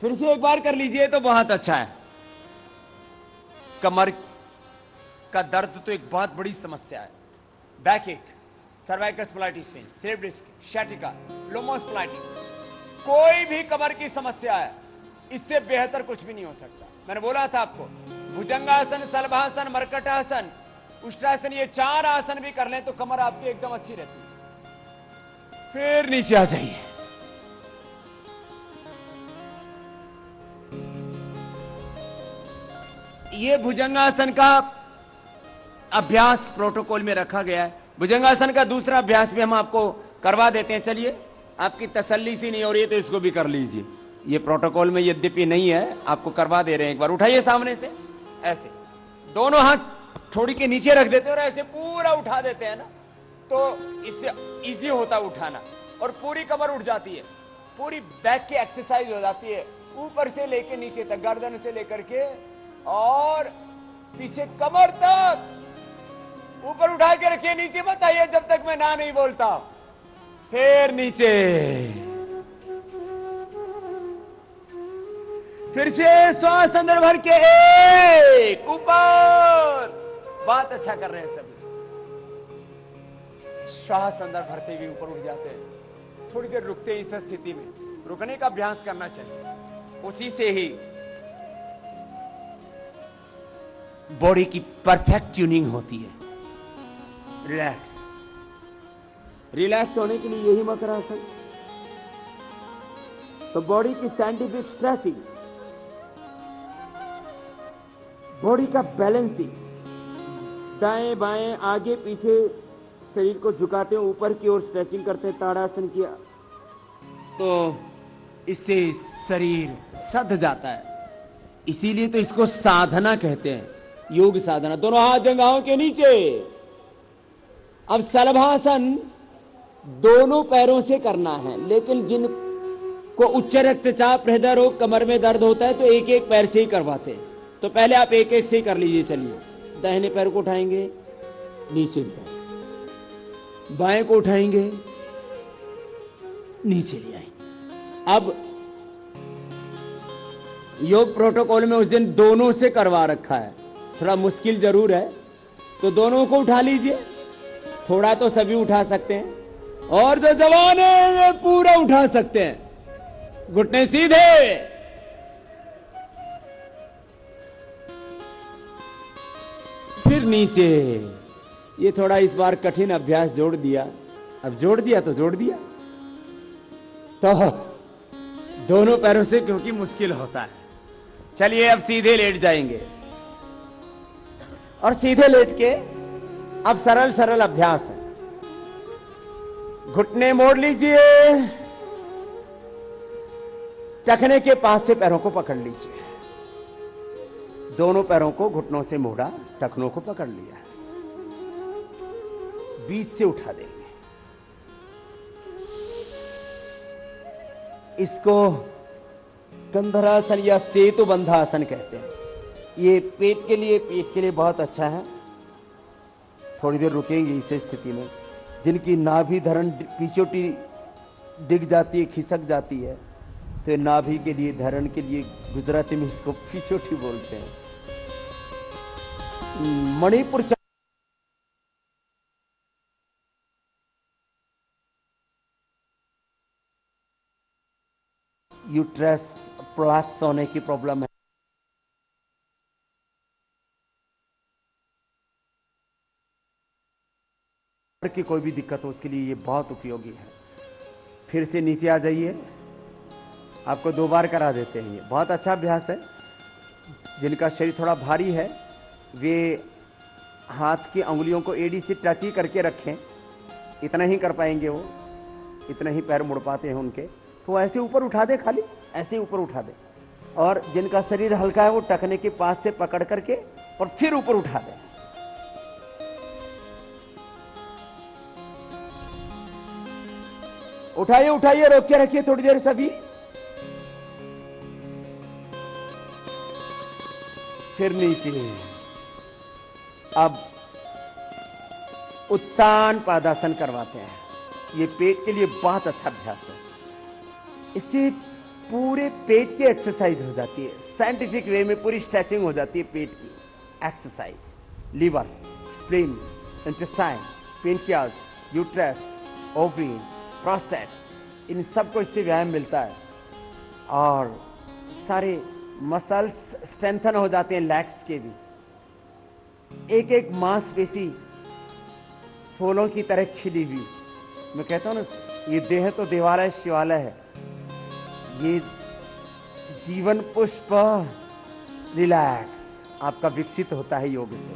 फिर से एक बार कर लीजिए तो बहुत अच्छा है। कमर का दर्द तो एक बहुत बड़ी समस्या है। Backache, cervical spondylitis pain, slip disc, sciatica, lumbospondylitis, कोई भी कमर की समस्या है, इससे बेहतर कुछ भी नहीं हो सकता। मैंने बोला था आपको, भुजंगासन, शलभासन, मर्कटासन, उष्ट्रासन, ये चार आसन भी कर लें तो कमर आपकी एकदम अच्छी रहती है। फिर नीचे आ जाइए। ये भुजंगासन का अभ्यास प्रोटोकॉल में रखा गया है। भुजंगासन का दूसरा अभ्यास भी हम आपको करवा देते हैं। चलिए, आपकी तसल्ली सी नहीं हो रही है तो इसको भी कर लीजिए। ये प्रोटोकॉल में यद्यपि नहीं है, आपको करवा दे रहे हैं। एक बार उठाइए सामने से, ऐसे दोनों हाथ थोड़ी के नीचे रख देते हैं और ऐसे पूरा उठा देते हैं ना, तो इससे इजी होता है उठाना और पूरी कमर उठ जाती है। पूरी बैक की एक्सरसाइज हो जाती है, ऊपर से लेके नीचे तक, गर्दन से लेकर के और पीछे कमर तक। ऊपर उठा के रखिए, नीचे मत आइए जब तक मैं ना नहीं बोलता। फिर नीचे, फिर से श्वास अंदर भर के एक, ऊपर। बहुत अच्छा कर रहे हैं सभी। श्वास अंदर भरते हुए ऊपर उठ जाते हैं। थोड़ी देर रुकते हैं। इस स्थिति में रुकने का अभ्यास करना चाहिए। उसी से ही बॉडी की परफेक्ट ट्यूनिंग होती है। रिलैक्स, रिलैक्स होने के लिए यही मकरासन। तो बॉडी की साइंटिफिक स्ट्रेचिंग, बॉडी का बैलेंसिंग, दाएं बाएं आगे पीछे शरीर को झुकाते हैं, ऊपर की ओर स्ट्रेचिंग करते हैं, ताड़ासन किया तो इससे शरीर सध जाता है। इसीलिए तो इसको साधना कहते हैं, योग साधना। दोनों हाथ जंघाओं के नीचे। अब शलभासन दोनों पैरों से करना है, लेकिन जिनको उच्च रक्तचाप, हृदय रोग, कमर में दर्द होता है तो एक एक पैर से ही करवाते हैं। तो पहले आप एक एक से ही कर लीजिए। चलिए, दाहिने पैर को उठाएंगे, नीचे ले आएंगे, बाएं को उठाएंगे, नीचे ले आएंगे। अब योग प्रोटोकॉल में उस दिन दोनों से करवा रखा है, थोड़ा मुश्किल जरूर है, तो दोनों को उठा लीजिए। थोड़ा तो सभी उठा सकते हैं, और जो जवान है वे पूरा उठा सकते हैं। घुटने सीधे, फिर नीचे। ये थोड़ा इस बार कठिन अभ्यास जोड़ दिया। अब जोड़ दिया तो जोड़ दिया, तो दोनों पैरों से, क्योंकि मुश्किल होता है। चलिए, अब सीधे लेट जाएंगे, और सीधे लेट के अब सरल सरल अभ्यास है। घुटने मोड़ लीजिए, टखने के पास से पैरों को पकड़ लीजिए। दोनों पैरों को घुटनों से मोड़ा, टखनों को पकड़ लिया, बीच से उठा देंगे। इसको कंधरासन या सेतु बंधासन कहते हैं। ये पेट के लिए बहुत अच्छा है। थोड़ी देर रुकेंगे इस स्थिति में। जिनकी नाभि धरण पिछोटी डिग जाती है, खिसक जाती है, तो नाभि के लिए, धरण के लिए गुजराती में इसको पिछोटी बोलते हैं। मणिपुर यूट्रस प्लाक्स होने की प्रॉब्लम है, की कोई भी दिक्कत हो, उसके लिए ये बहुत उपयोगी है। फिर से नीचे आ जाइए, आपको 2 बार करा देते हैं। ये बहुत अच्छा अभ्यास है। जिनका शरीर थोड़ा भारी है वे हाथ की अंगुलियों को एड़ी से टच ही करके रखें, इतना ही कर पाएंगे वो, इतना ही पैर मुड़ पाते हैं उनके। तो ऐसे ऊपर उठा दे, खाली ऐसे ऊपर उठा दे। और जिनका शरीर हल्का है वो टखने के पास से पकड़ करके और फिर ऊपर उठा दे। उठाइए उठाइए, रोक के रखिए थोड़ी देर सभी। फिर नीचे। अब उत्तान पादासन करवाते हैं। ये पेट के लिए बहुत अच्छा अभ्यास है। इससे पूरे पेट की एक्सरसाइज हो जाती है। साइंटिफिक वे में पूरी स्ट्रेचिंग हो जाती है पेट की exercise. Liver, spleen, intestine, pancreas, uterus, ovary, prostate, इन सबको इससे व्यायाम मिलता है। और सारे मसल्स स्ट्रेंथन हो जाते हैं, लेग्स के भी। एक एक मांसपेशी फूलों की तरह खिली हुई। मैं कहता हूं ना, ये देह तो देवालय शिवालय है, ये जीवन पुष्प रिलैक्स आपका विकसित होता है योग से।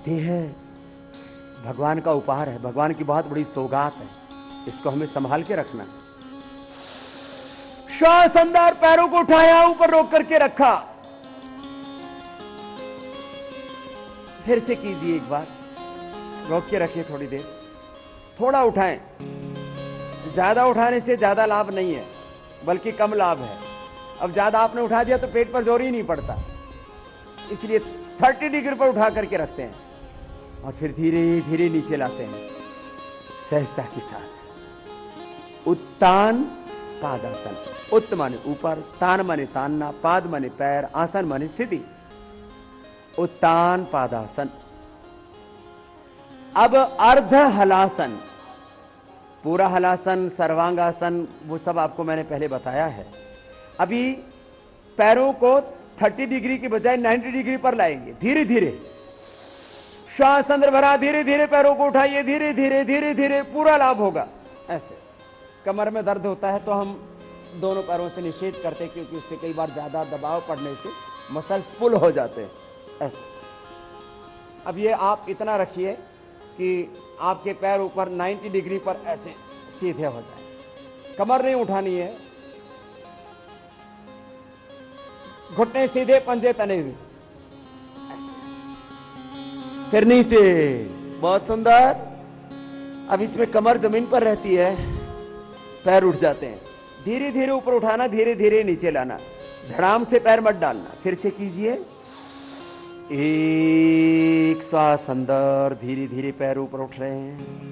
देह भगवान का उपहार है, भगवान की बहुत बड़ी सौगात है, इसको हमें संभाल के रखना है। श्वास अंदर, पैरों को उठाया, ऊपर रोक करके रखा। फिर से कीजिए एक बार, रोक के रखिए थोड़ी देर, थोड़ा उठाएं। ज्यादा उठाने से ज्यादा लाभ नहीं है, बल्कि कम लाभ है। अब ज्यादा आपने उठा दिया तो पेट पर जोर ही नहीं पड़ता, इसलिए 30 डिग्री पर उठा करके रखते हैं और फिर धीरे धीरे नीचे लाते हैं सहजता के साथ। उत्तान पादासन। उत्त माने ऊपर, तान माने तानना, पाद माने पैर, आसन माने स्थिति। उत्तान पादासन। अब अर्ध हलासन। पूरा हलासन, सर्वांगासन, वो सब आपको मैंने पहले बताया है। अभी पैरों को 30 डिग्री की बजाय 90 डिग्री पर लाएंगे, धीरे धीरे। श्वास अंदर भरा, धीरे धीरे पैरों को उठाइए, धीरे धीरे धीरे धीरे, पूरा लाभ होगा। ऐसे कमर में दर्द होता है तो हम दोनों पैरों से निषेध करते हैं, क्योंकि उससे कई बार ज्यादा दबाव पड़ने से मसल्स पुल हो जाते हैं। ऐसे अब ये आप इतना रखिए कि आपके पैर ऊपर 90 डिग्री पर ऐसे सीधे हो जाए। कमर नहीं उठानी है, घुटने सीधे, पंजे तने हुए, फिर नीचे। बहुत सुंदर। अब इसमें कमर जमीन पर रहती है, पैर उठ जाते हैं। धीरे धीरे ऊपर उठाना, धीरे धीरे नीचे लाना, धड़ाम से पैर मत डालना। फिर से कीजिए। एक श्वास अंदर, धीरे धीरे पैर ऊपर उठ रहे हैं।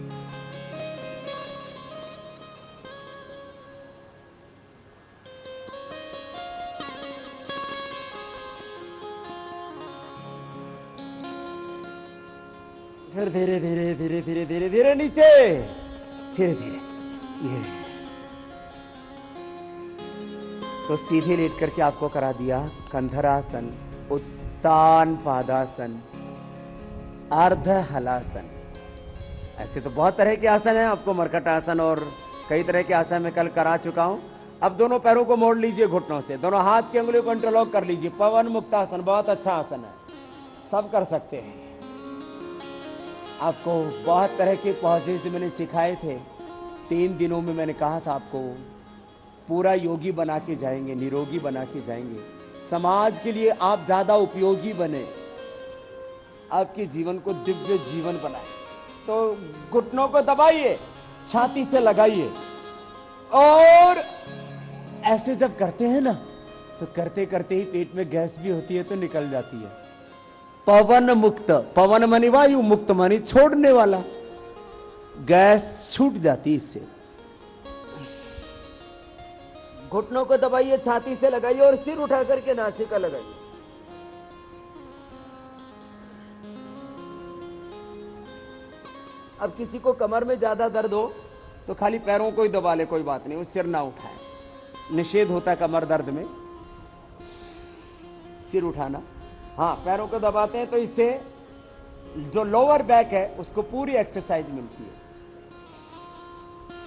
फिर धीरे धीरे धीरे धीरे धीरे धीरे नीचे, धीरे धीरे। ये तो सीधे लेट करके आपको करा दिया कंधरासन, उत्तान पादासन, अर्ध हलासन। ऐसे तो बहुत तरह के आसन हैं, आपको मरकट आसन और कई तरह के आसन मैं कल करा चुका हूं। अब दोनों पैरों को मोड़ लीजिए घुटनों से, दोनों हाथ की उंगलियों को इंटरलॉक कर लीजिए। पवन मुक्तासन बहुत अच्छा आसन है, सब कर सकते हैं। आपको बहुत तरह के पॉजेज मैंने सिखाए थे। 3 दिनों में मैंने कहा था आपको पूरा योगी बना के जाएंगे, निरोगी बना के जाएंगे। समाज के लिए आप ज्यादा उपयोगी बने, आपके जीवन को दिव्य जीवन बनाए। तो घुटनों को दबाइए, छाती से लगाइए, और ऐसे जब करते हैं ना, तो करते करते ही पेट में गैस भी होती है तो निकल जाती है। पवन मुक्त, पवन मानी वायु, मुक्त मानी छोड़ने वाला, गैस छूट जाती इससे। घुटनों को दबाइए, छाती से लगाइए और सिर उठा करके नासिका लगाइए। अब किसी को कमर में ज्यादा दर्द हो तो खाली पैरों को ही दबा ले, कोई बात नहीं, वो सिर ना उठाए। निषेध होता है कमर दर्द में सिर उठाना। हाँ, पैरों को दबाते हैं तो इससे जो लोअर बैक है उसको पूरी एक्सरसाइज मिलती है।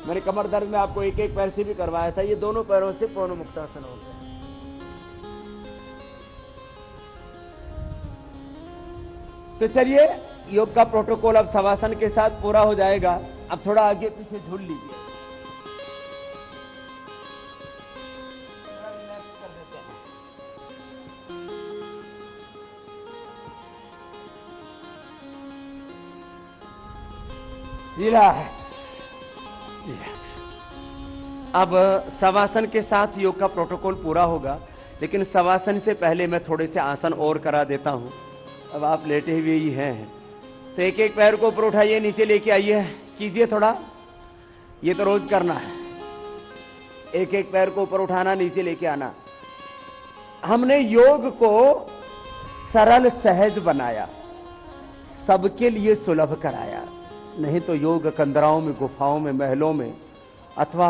मैंने कमर दर्द में आपको एक एक पैर से भी करवाया था। ये दोनों पैरों से पवन मुक्तासन हो गया। तो चलिए, योग का प्रोटोकॉल अब शवासन के साथ पूरा हो जाएगा। अब थोड़ा आगे पीछे झूल लीजिए, रिलैक्स रिलैक्स। अब शवासन के साथ योग का प्रोटोकॉल पूरा होगा, लेकिन शवासन से पहले मैं थोड़े से आसन और करा देता हूं। अब आप लेटे हुए ही हैं, तो एक एक पैर को ऊपर उठाइए, नीचे लेके आइए, कीजिए थोड़ा। ये तो रोज करना है, एक एक पैर को ऊपर उठाना, नीचे लेके आना। हमने योग को सरल सहज बनाया, सबके लिए सुलभ कराया। नहीं तो योग कंदराओं में, गुफाओं में, महलों में अथवा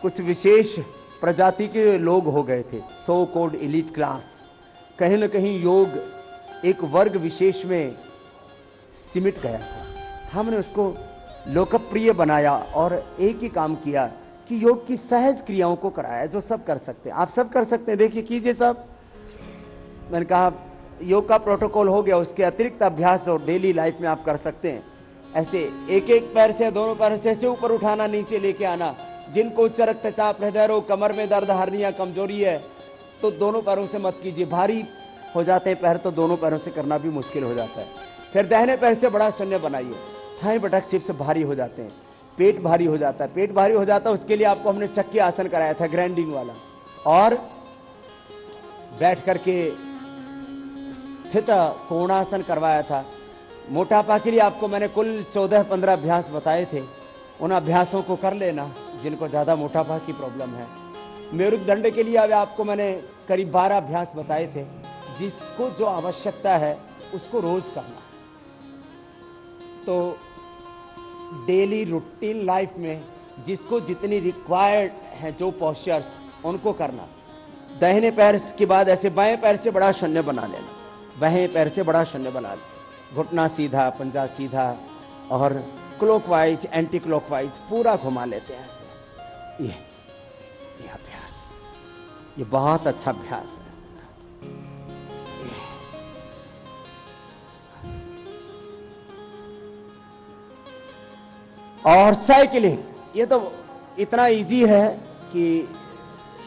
कुछ विशेष प्रजाति के लोग हो गए थे, सो कॉल्ड एलीट क्लास। कहीं न कहीं योग एक वर्ग विशेष में सिमट गया था। हमने उसको लोकप्रिय बनाया और एक ही काम किया कि योग की सहज क्रियाओं को कराया, जो सब कर सकते हैं। आप सब कर सकते हैं, देखिए, कीजिए सब। मैंने कहा योग का प्रोटोकॉल हो गया, उसके अतिरिक्त अभ्यास और डेली लाइफ में आप कर सकते हैं। ऐसे एक एक पैर से, दोनों पैर से ऐसे ऊपर उठाना, नीचे लेके आना। जिनको उच्च रक्तचाप, हृदय रोग, कमर में दर्द, हर्निया, कमजोरी है, तो दोनों पैरों से मत कीजिए। भारी हो जाते हैं पैर तो दोनों पैरों से करना भी मुश्किल हो जाता है। फिर दाहिने पैर से बड़ा शून्य बनाइए। थाई बटक सिर से भारी हो जाते हैं, पेट भारी हो जाता है। पेट भारी हो जाता है, उसके लिए आपको हमने चक्की आसन कराया था, ग्राइंडिंग वाला, और बैठ करके स्थित कोणासन करवाया था। मोटापा के लिए आपको मैंने कुल 14-15 अभ्यास बताए थे। उन अभ्यासों को कर लेना जिनको ज्यादा मोटापा की प्रॉब्लम है। मेरुदंड के लिए आपको मैंने करीब 12 अभ्यास बताए थे। जिसको जो आवश्यकता है उसको रोज करना। तो डेली रूटीन लाइफ में जिसको जितनी रिक्वायर्ड है, जो पोस्चर्स, उनको करना। दाहिने पैर के बाद ऐसे बाएं पैर से बड़ा शून्य बना लेना, बाएं पैर से बड़ा शून्य बना लेना। घुटना सीधा, पंजा सीधा, और क्लॉकवाइज, एंटी क्लॉकवाइज पूरा घुमा लेते हैं। ये अभ्यास, ये बहुत अच्छा अभ्यास है। और साइकिलिंग, ये तो इतना इजी है कि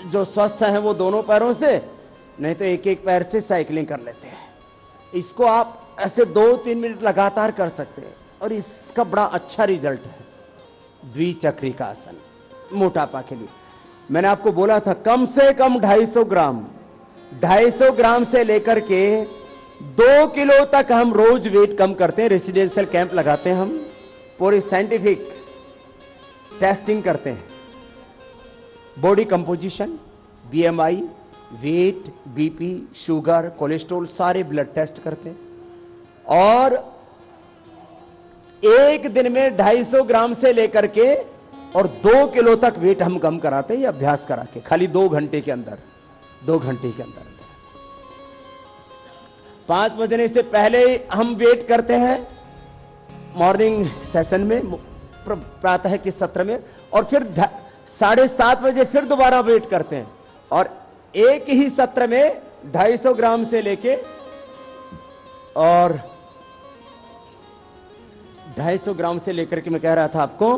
जो स्वस्थ हैं वो दोनों पैरों से, नहीं तो एक एक पैर से साइकिलिंग कर लेते हैं। इसको आप ऐसे 2-3 मिनट लगातार कर सकते हैं और इसका बड़ा अच्छा रिजल्ट है। द्विचक्री का आसन मोटापा के लिए मैंने आपको बोला था कम से कम 250 ग्राम, 250 ग्राम से लेकर के 2 किलो तक हम रोज वेट कम करते हैं। रेसिडेंशियल कैंप लगाते हैं हम, पूरी साइंटिफिक टेस्टिंग करते हैं, body composition, BMI, weight, BP, sugar, cholesterol, सारे ब्लड टेस्ट करते हैं और एक दिन में 250 ग्राम से लेकर के और 2 किलो तक वेट हम कम कराते हैं, ये अभ्यास करा के खाली 2 घंटे के अंदर, 2 घंटे के अंदर। 5 बजने से पहले हम वेट करते हैं मॉर्निंग सेशन में, प्रातः के सत्र में, और फिर 7:30 बजे फिर दोबारा वेट करते हैं और एक ही सत्र में 250 ग्राम से लेके और 250 ग्राम से लेकर के मैं कह रहा था आपको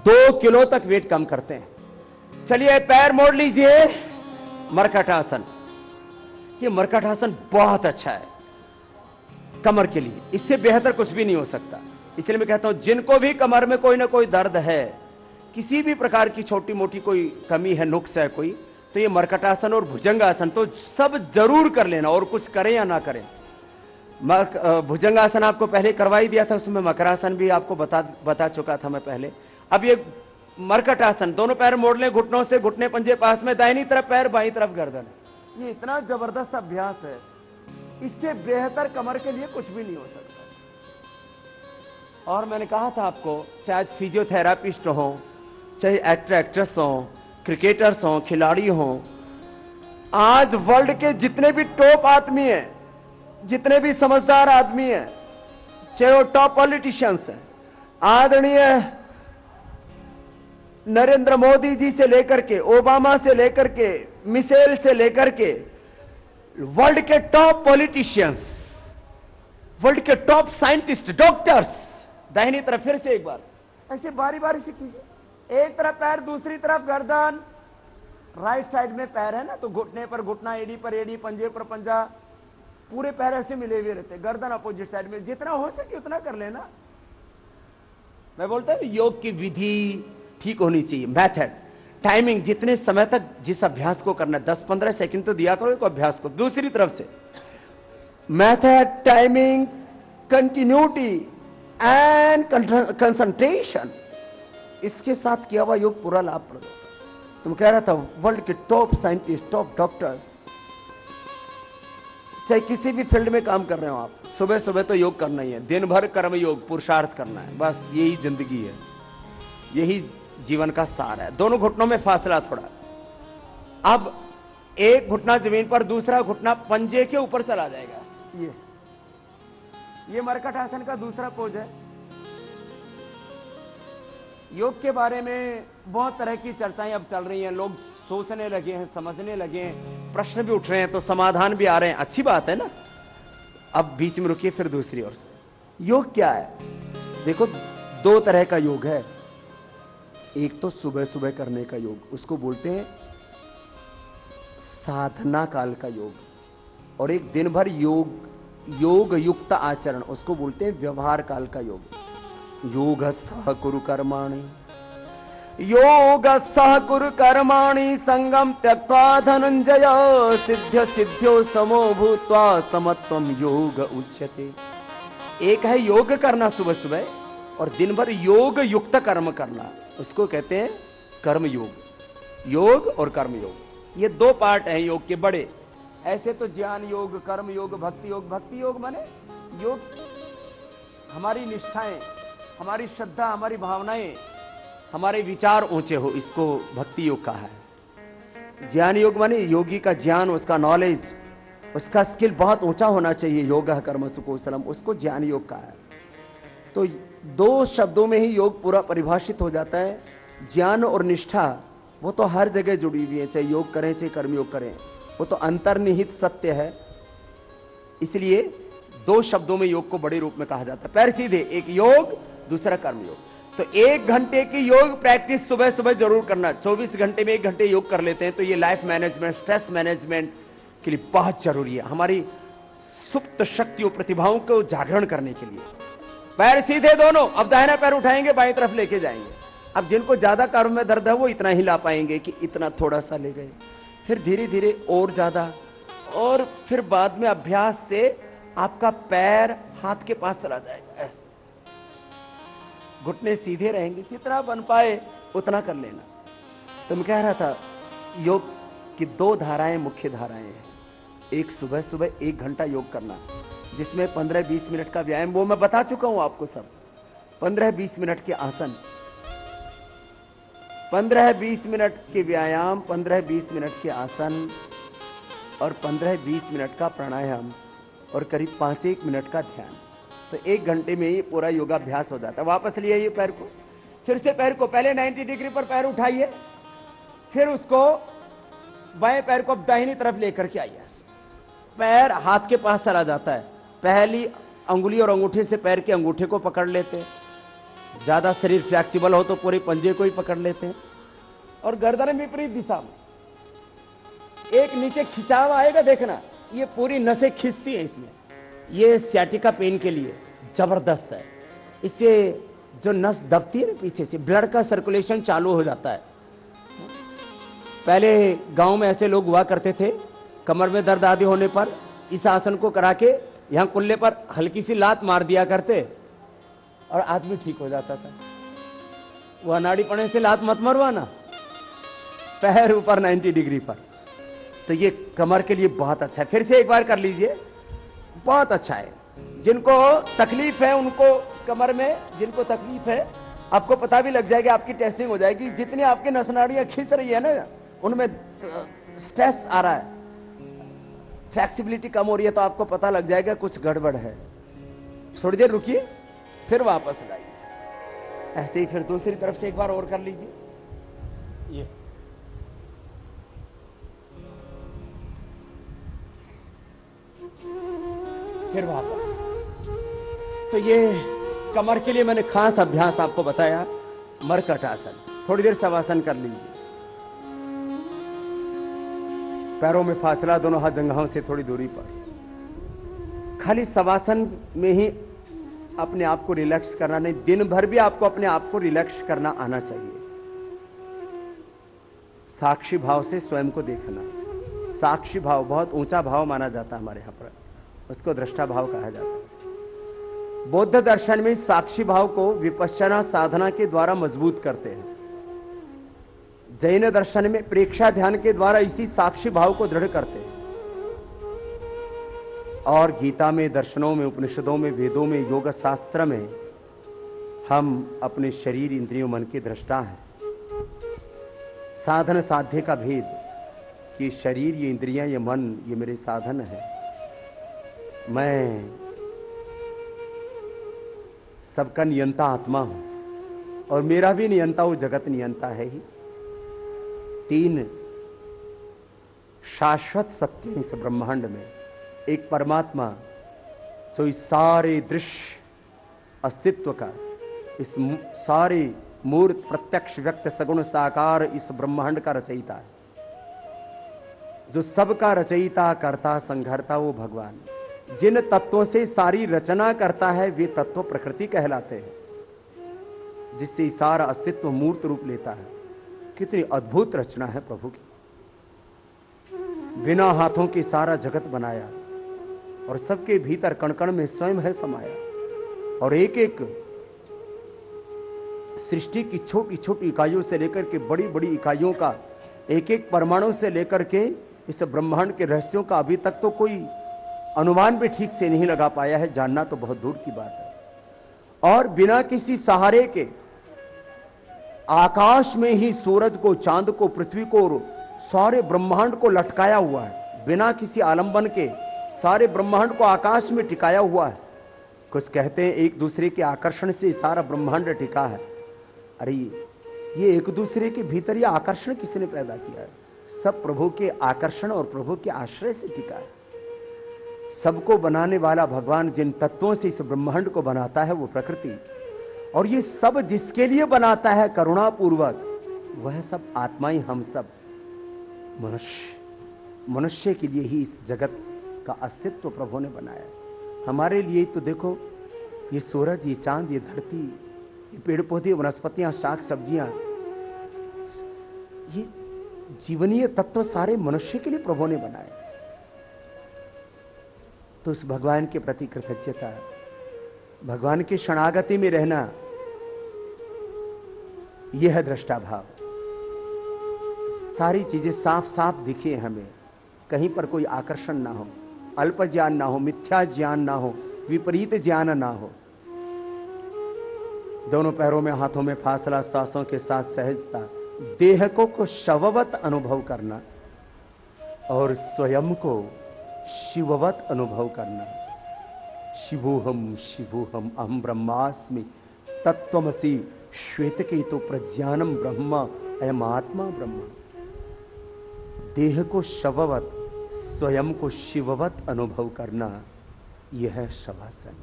2 किलो तक वेट कम करते हैं। चलिए पैर मोड़ लीजिए, मरकट आसन। ये मरकट आसन बहुत अच्छा है कमर के लिए, इससे बेहतर कुछ भी नहीं हो सकता। इसलिए मैं कहता हूं जिनको भी कमर में कोई ना कोई दर्द है, किसी भी प्रकार की छोटी मोटी कोई कमी है, नुक्स है कोई, तो ये मरकटासन और भुजंगासन तो सब जरूर कर लेना, और कुछ करें या ना करें। भुजंगासन आपको पहले करवा ही दिया था, उसमें मकरासन भी आपको बता चुका था मैं पहले। अब ये मरकटासन, दोनों पैर मोड़ लें, घुटनों से घुटने पंजे पास में, दाहिनी तरफ पैर बाईं तरफ गर्दन। ये इतना जबरदस्त अभ्यास है, इससे बेहतर कमर के लिए कुछ भी नहीं हो सकता। और मैंने कहा था आपको, चाहे फिजियोथेरापिस्ट हो, चाहे एक्टर एक्ट्रेस हो, क्रिकेटर्स हो, खिलाड़ी हो, आज वर्ल्ड के जितने भी टॉप आदमी हैं, जितने भी समझदार आदमी हैं, चाहे वो टॉप पॉलिटिशियंस हैं, आदरणीय नरेंद्र मोदी जी से लेकर के, ओबामा से लेकर के, मिशेल से लेकर के, वर्ल्ड के टॉप पॉलिटिशियंस, वर्ल्ड के टॉप साइंटिस्ट, डॉक्टर्स, दाहिनी तरफ फिर से एक बार ऐसे बारी बारी से कीजिए। एक तरफ पैर, दूसरी तरफ गर्दन, राइट साइड में पैर है ना, तो घुटने पर घुटना, एड़ी पर एड़ी, पंजे पर पंजा, पूरे पैर ऐसे मिले हुए रहते, गर्दन अपोजिट साइड में। जितना हो सके उतना कर लेना। मैं बोलता हूं योग की विधि ठीक होनी चाहिए, मेथड, टाइमिंग, जितने समय तक जिस अभ्यास को करना है, 10-15 सेकंड तो दिया करो एक अभ्यास को। दूसरी तरफ से method, timing, continuity and concentration, इसके साथ किया हुआ योग पूरा लाभप्रद होता है। तुम कह रहा था वर्ल्ड के टॉप साइंटिस्ट, टॉप डॉक्टर्स, चाहे किसी भी फील्ड में काम कर रहे हो आप, सुबह सुबह तो योग करना ही है, दिन भर कर्म योग, पुरुषार्थ करना है, बस यही जिंदगी है, यही जीवन का सार है। दोनों घुटनों में फासला थोड़ा, अब एक घुटना जमीन पर, दूसरा घुटना पंजे के ऊपर चला जाएगा। ये मरकट आसन का दूसरा पोज है। योग के बारे में बहुत तरह की चर्चाएं अब चल रही हैं, लोग सोचने लगे हैं, समझने लगे हैं, प्रश्न भी उठ रहे हैं, तो समाधान भी आ रहे हैं, अच्छी बात है ना। अब बीच में रुकिए, फिर दूसरी ओर से योग क्या है। देखो 2 तरह का योग है, एक तो सुबह सुबह करने का योग, उसको बोलते हैं साधना काल का योग, और एक दिन भर योग युक्त आचरण, उसको बोलते हैं व्यवहार काल का योग। योगस्थः कुरु कर्माणि, योगस्थः कुरु कर्माणि संगम त्यक्त्वा धनंजय, सिद्ध्य सिद्ध्यो समो भूत्वा समत्वम योग उच्यते। एक है योग करना सुबह सुबह, और दिन भर योग युक्त कर्म करना, उसको कहते हैं कर्म योग। योग और कर्म योग, ये 2 पार्ट हैं योग के बड़े। ऐसे तो ज्ञान योग, कर्म योग, भक्ति योग। भक्ति योग माने योग हमारी निष्ठाएं, हमारी श्रद्धा, हमारी भावनाएं, हमारे विचार ऊंचे हो, इसको भक्ति योग कहा है। ज्ञान योग माने योगी का ज्ञान, उसका नॉलेज, उसका स्किल बहुत ऊंचा होना चाहिए। योग कर्म सुकौशलम, उसको ज्ञान योग कहा है। तो 2 शब्दों में ही योग पूरा परिभाषित हो जाता है। ज्ञान और निष्ठा वो तो हर जगह जुड़ी हुई है, चाहे योग करें चाहे कर्मयोग करें, वो तो अंतर्निहित सत्य है। इसलिए 2 शब्दों में योग को बड़े रूप में कहा जाता है। पैर सीधे, एक योग, दूसरा कर्मयोग। तो 1 घंटे की योग प्रैक्टिस सुबह सुबह जरूर करना। 24 घंटे में 1 घंटे योग कर लेते हैं तो ये लाइफ मैनेजमेंट, स्ट्रेस मैनेजमेंट के लिए बहुत जरूरी है, हमारी सुप्त शक्तियों, प्रतिभाओं को जागरण करने के लिए। पैर सीधे दोनों, अब दाहिना पैर उठाएंगे, बाईं तरफ लेके जाएंगे। अब जिनको ज्यादा कार्यों में दर्द है वो इतना ही ला पाएंगे कि इतना थोड़ा सा ले गए, फिर धीरे धीरे और ज्यादा, और फिर बाद में अभ्यास से आपका पैर हाथ के पास चला जाएगा। ऐसे घुटने सीधे रहेंगे, जितना बन पाए उतना कर लेना। तो मैं कह रहा था योग की 2 धाराएं, मुख्य धाराएं हैं। एक सुबह सुबह 1 घंटा योग करना, जिसमें 15-20 मिनट का व्यायाम, वो मैं बता चुका हूं आपको सब। 15-20 मिनट के आसन, 15-20 मिनट के व्यायाम, 15-20 मिनट के आसन और 15-20 मिनट का प्राणायाम और करीब 5-1 मिनट का ध्यान। तो 1 घंटे में ही पूरा योगाभ्यास हो जाता है। वापस लिए ये पैर को, फिर से पैर को पहले 90 डिग्री पर पैर उठाइए, फिर उसको बाएं पैर को दाहिनी तरफ लेकर के आइए। पैर हाथ के पास चला जाता है। पहली अंगुली और अंगूठे से पैर के अंगूठे को पकड़ लेते हैं, ज्यादा शरीर फ्लेक्सिबल हो तो पूरे पंजे को ही पकड़ लेते हैं, और गर्दन विपरीत दिशा में एक नीचे खिंचाव आएगा, देखना ये पूरी नसें खिंचती हैं इसमें। ये सियाटिका पेन के लिए जबरदस्त है। इससे जो नस दबती है ना पीछे से, ब्लड का सर्कुलेशन चालू हो जाता है। पहले गांव में ऐसे लोग हुआ करते थे, कमर में दर्द आदि होने पर इस आसन को करा के यहां कुल्ले पर हल्की सी लात मार दिया करते और आदमी ठीक हो जाता था। वो अनाड़ी पड़ने से लात मत मरवाना, पैर ऊपर 90 डिग्री पर। तो ये कमर के लिए बहुत अच्छा है। फिर से एक बार कर लीजिए, बहुत अच्छा है। जिनको तकलीफ है उनको कमर में, जिनको तकलीफ है, आपको पता भी लग जाएगा, आपकी टेस्टिंग हो जाएगी। जितनी आपकी नसनाड़ियां खींच रही है ना, उनमें स्ट्रेस आ रहा है, फ्लेक्सिबिलिटी कम हो रही है, तो आपको पता लग जाएगा कुछ गड़बड़ है। थोड़ी देर रुकिए, फिर वापस लाइए। ऐसे ही फिर दूसरी तरफ से एक बार और कर लीजिए। ये फिर वापस। तो ये कमर के लिए मैंने खास अभ्यास आपको बताया, मरकट आसन। थोड़ी देर शवासन कर लीजिए। पैरों में फासला, दोनों हाथ जंघाओं से थोड़ी दूरी पर। खाली शवासन में ही अपने आप को रिलैक्स करना नहीं, दिन भर भी आपको अपने आप को रिलैक्स करना आना चाहिए। साक्षी भाव से स्वयं को देखना। साक्षी भाव बहुत ऊंचा भाव माना जाता है हमारे यहां पर, उसको दृष्टा भाव कहा जाता है। बौद्ध दर्शन में साक्षी भाव को विपश्यना साधना के द्वारा मजबूत करते हैं। जैन दर्शन में प्रेक्षा ध्यान के द्वारा इसी साक्षी भाव को दृढ़ करते हैं। और गीता में, दर्शनों में, उपनिषदों में, वेदों में, योग शास्त्र में हम अपने शरीर, इंद्रियों, मन के दृष्टा हैं। साधन साध्य का भेद कि शरीर, ये इंद्रियां, ये मन, ये मेरे साधन है। मैं सबका नियंता आत्मा हूं और मेरा भी नियंता वो जगत नियंता है ही। 3 शाश्वत सत्य इस ब्रह्मांड में। एक परमात्मा जो इस सारे दृश्य अस्तित्व का, इस सारे मूर्त, प्रत्यक्ष, व्यक्त, सगुण, साकार इस ब्रह्मांड का रचयिता है। जो सबका रचयिता, करता, संघर्ता वो भगवान। जिन तत्वों से सारी रचना करता है वे तत्व प्रकृति कहलाते हैं, जिससे सारा अस्तित्व मूर्त रूप लेता है। कितनी अद्भुत रचना है प्रभु की। बिना हाथों के सारा जगत बनाया और सबके भीतर कण कण में स्वयं है समाया। और एक एक सृष्टि की छोटी छोटी इकाइयों से लेकर के बड़ी बड़ी इकाइयों का, एक एक परमाणु से लेकर के इस ब्रह्मांड के रहस्यों का अभी तक तो कोई अनुमान भी ठीक से नहीं लगा पाया है। जानना तो बहुत दूर की बात है। और बिना किसी सहारे के आकाश में ही सूरज को, चांद को, पृथ्वी को, सारे ब्रह्मांड को लटकाया हुआ है। बिना किसी आलंबन के सारे ब्रह्मांड को आकाश में टिकाया हुआ है। कुछ कहते हैं एक दूसरे के आकर्षण से सारा ब्रह्मांड टिका है। अरे ये एक दूसरे के भीतर यह आकर्षण किसने पैदा किया है? सब प्रभु के आकर्षण और प्रभु के आश्रय से टिका है। सबको बनाने वाला भगवान जिन तत्वों से इस ब्रह्मांड को बनाता है वो प्रकृति, और ये सब जिसके लिए बनाता है करुणा पूर्वक, वह सब आत्माएं हम सब मनुष्य के लिए ही इस जगत का अस्तित्व प्रभु ने बनाया है। हमारे लिए तो देखो, ये सूरज, ये चांद, ये धरती, ये पेड़ पौधे, वनस्पतियां, शाक सब्जियां, ये जीवनीय तत्व सारे मनुष्य के लिए प्रभु ने बनाए। तो उस भगवान के प्रति कृतज्ञता, भगवान की शरणागति में रहना, यह है दृष्टा भाव। सारी चीजें साफ साफ दिखे हमें, कहीं पर कोई आकर्षण ना हो, अल्प ज्ञान ना हो, मिथ्या ज्ञान ना हो, विपरीत ज्ञान ना हो। दोनों पैरों में हाथों में फासला, सांसों के साथ सहजता, देह को शववत अनुभव करना और स्वयं को शिववत अनुभव करना। शिवोहम अहम ब्रह्मास्मि तत्त्वमसि श्वेतकेतो प्रज्ञानम ब्रह्म अयम आत्मा ब्रह्म। देह को शववत, स्वयं को शिववत अनुभव करना, यह है शवासन।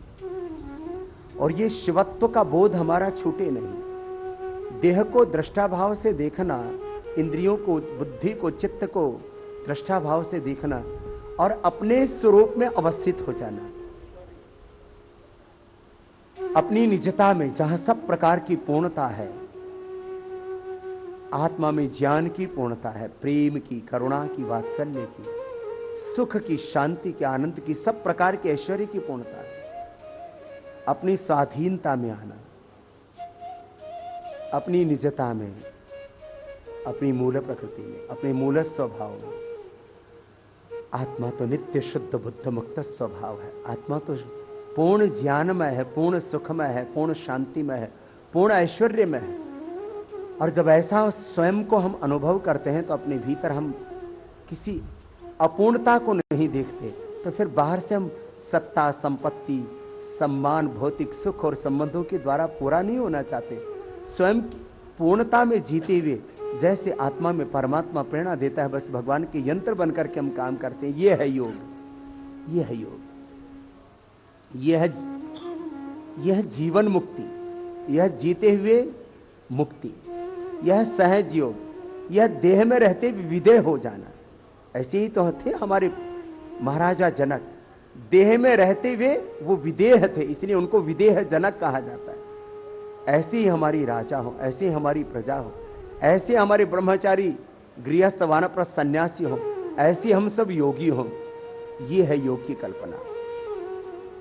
और ये शिवत्व का बोध हमारा छूटे नहीं। देह को दृष्टा भाव से देखना, इंद्रियों को, बुद्धि को, चित्त को दृष्टा भाव से देखना और अपने स्वरूप में अवस्थित हो जाना, अपनी निजता में, जहां सब प्रकार की पूर्णता है। आत्मा में ज्ञान की पूर्णता है, प्रेम की, करुणा की, वात्सल्य की, सुख की, शांति के, आनंद की, सब प्रकार के ऐश्वर्य की पूर्णता है। अपनी स्वाधीनता में आना, अपनी निजता में, अपनी मूल प्रकृति में, अपने मूल स्वभाव में। आत्मा तो नित्य शुद्ध बुद्ध मुक्त स्वभाव है। आत्मा तो पूर्ण ज्ञानमय है, पूर्ण सुखमय है, पूर्ण शांतिमय है, पूर्ण ऐश्वर्यमय है। और जब ऐसा स्वयं को हम अनुभव करते हैं तो अपने भीतर हम किसी अपूर्णता को नहीं देखते। तो फिर बाहर से हम सत्ता, संपत्ति, सम्मान, भौतिक सुख और संबंधों के द्वारा पूरा नहीं होना चाहते। स्वयं पूर्णता में जीते हुए जैसे आत्मा में परमात्मा प्रेरणा देता है, बस भगवान के यंत्र बनकर के हम काम करते हैं। यह है योग, यह है योग, यह जीवन मुक्ति, यह जीते हुए मुक्ति, यह सहज योग, यह देह में रहते विदेह हो जाना। ऐसे ही तो थे हमारे महाराजा जनक, देह में रहते हुए वो विदेह थे, इसलिए उनको विदेह जनक कहा जाता है। ऐसे ही हमारी राजा हो, ऐसे ही हमारी प्रजा हो, ऐसे हमारे ब्रह्मचारी, गृहस्थ, वानप्रस्थ, सन्यासी हो, ऐसे हम सब योगी हो। ये है योग की कल्पना।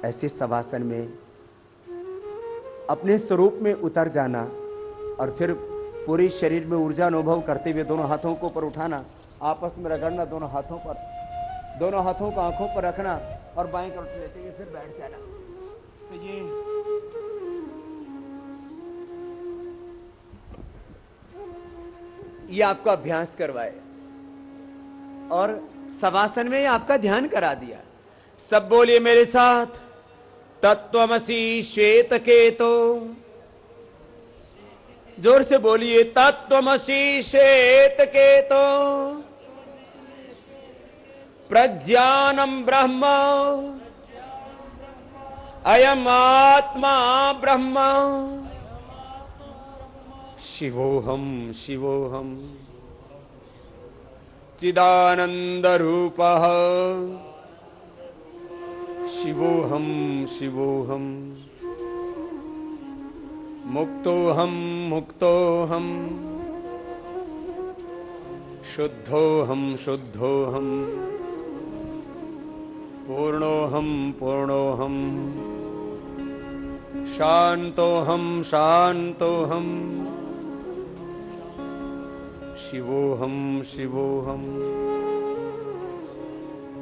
ऐसे शवासन में अपने स्वरूप में उतर जाना और फिर पूरे शरीर में ऊर्जा अनुभव करते हुए दोनों हाथों को ऊपर उठाना, आपस में रगड़ना, दोनों हाथों को आंखों पर रखना और बाएं तरफ लेते हुए फिर बैठ जाना। तो ये आपको अभ्यास करवाए और शवासन में आपका ध्यान करा दिया। सब बोलिए मेरे साथ, तत्त्वमसि श्वेत केतो। जोर से बोलिए, तत्त्वमसि श्वेत केतो प्रज्ञानम ब्रह्म अयम आत्मा ब्रह्म। शिवोहम शिवोहम चिदानंद रूपः। शिवोहम शिवोहम मुक्तोहम मुक्तोहम शुद्धोहम शुद्धोहम पूर्णोहम पूर्णोहम शांतोहम शांतोहम। शिवोहम शिवोहम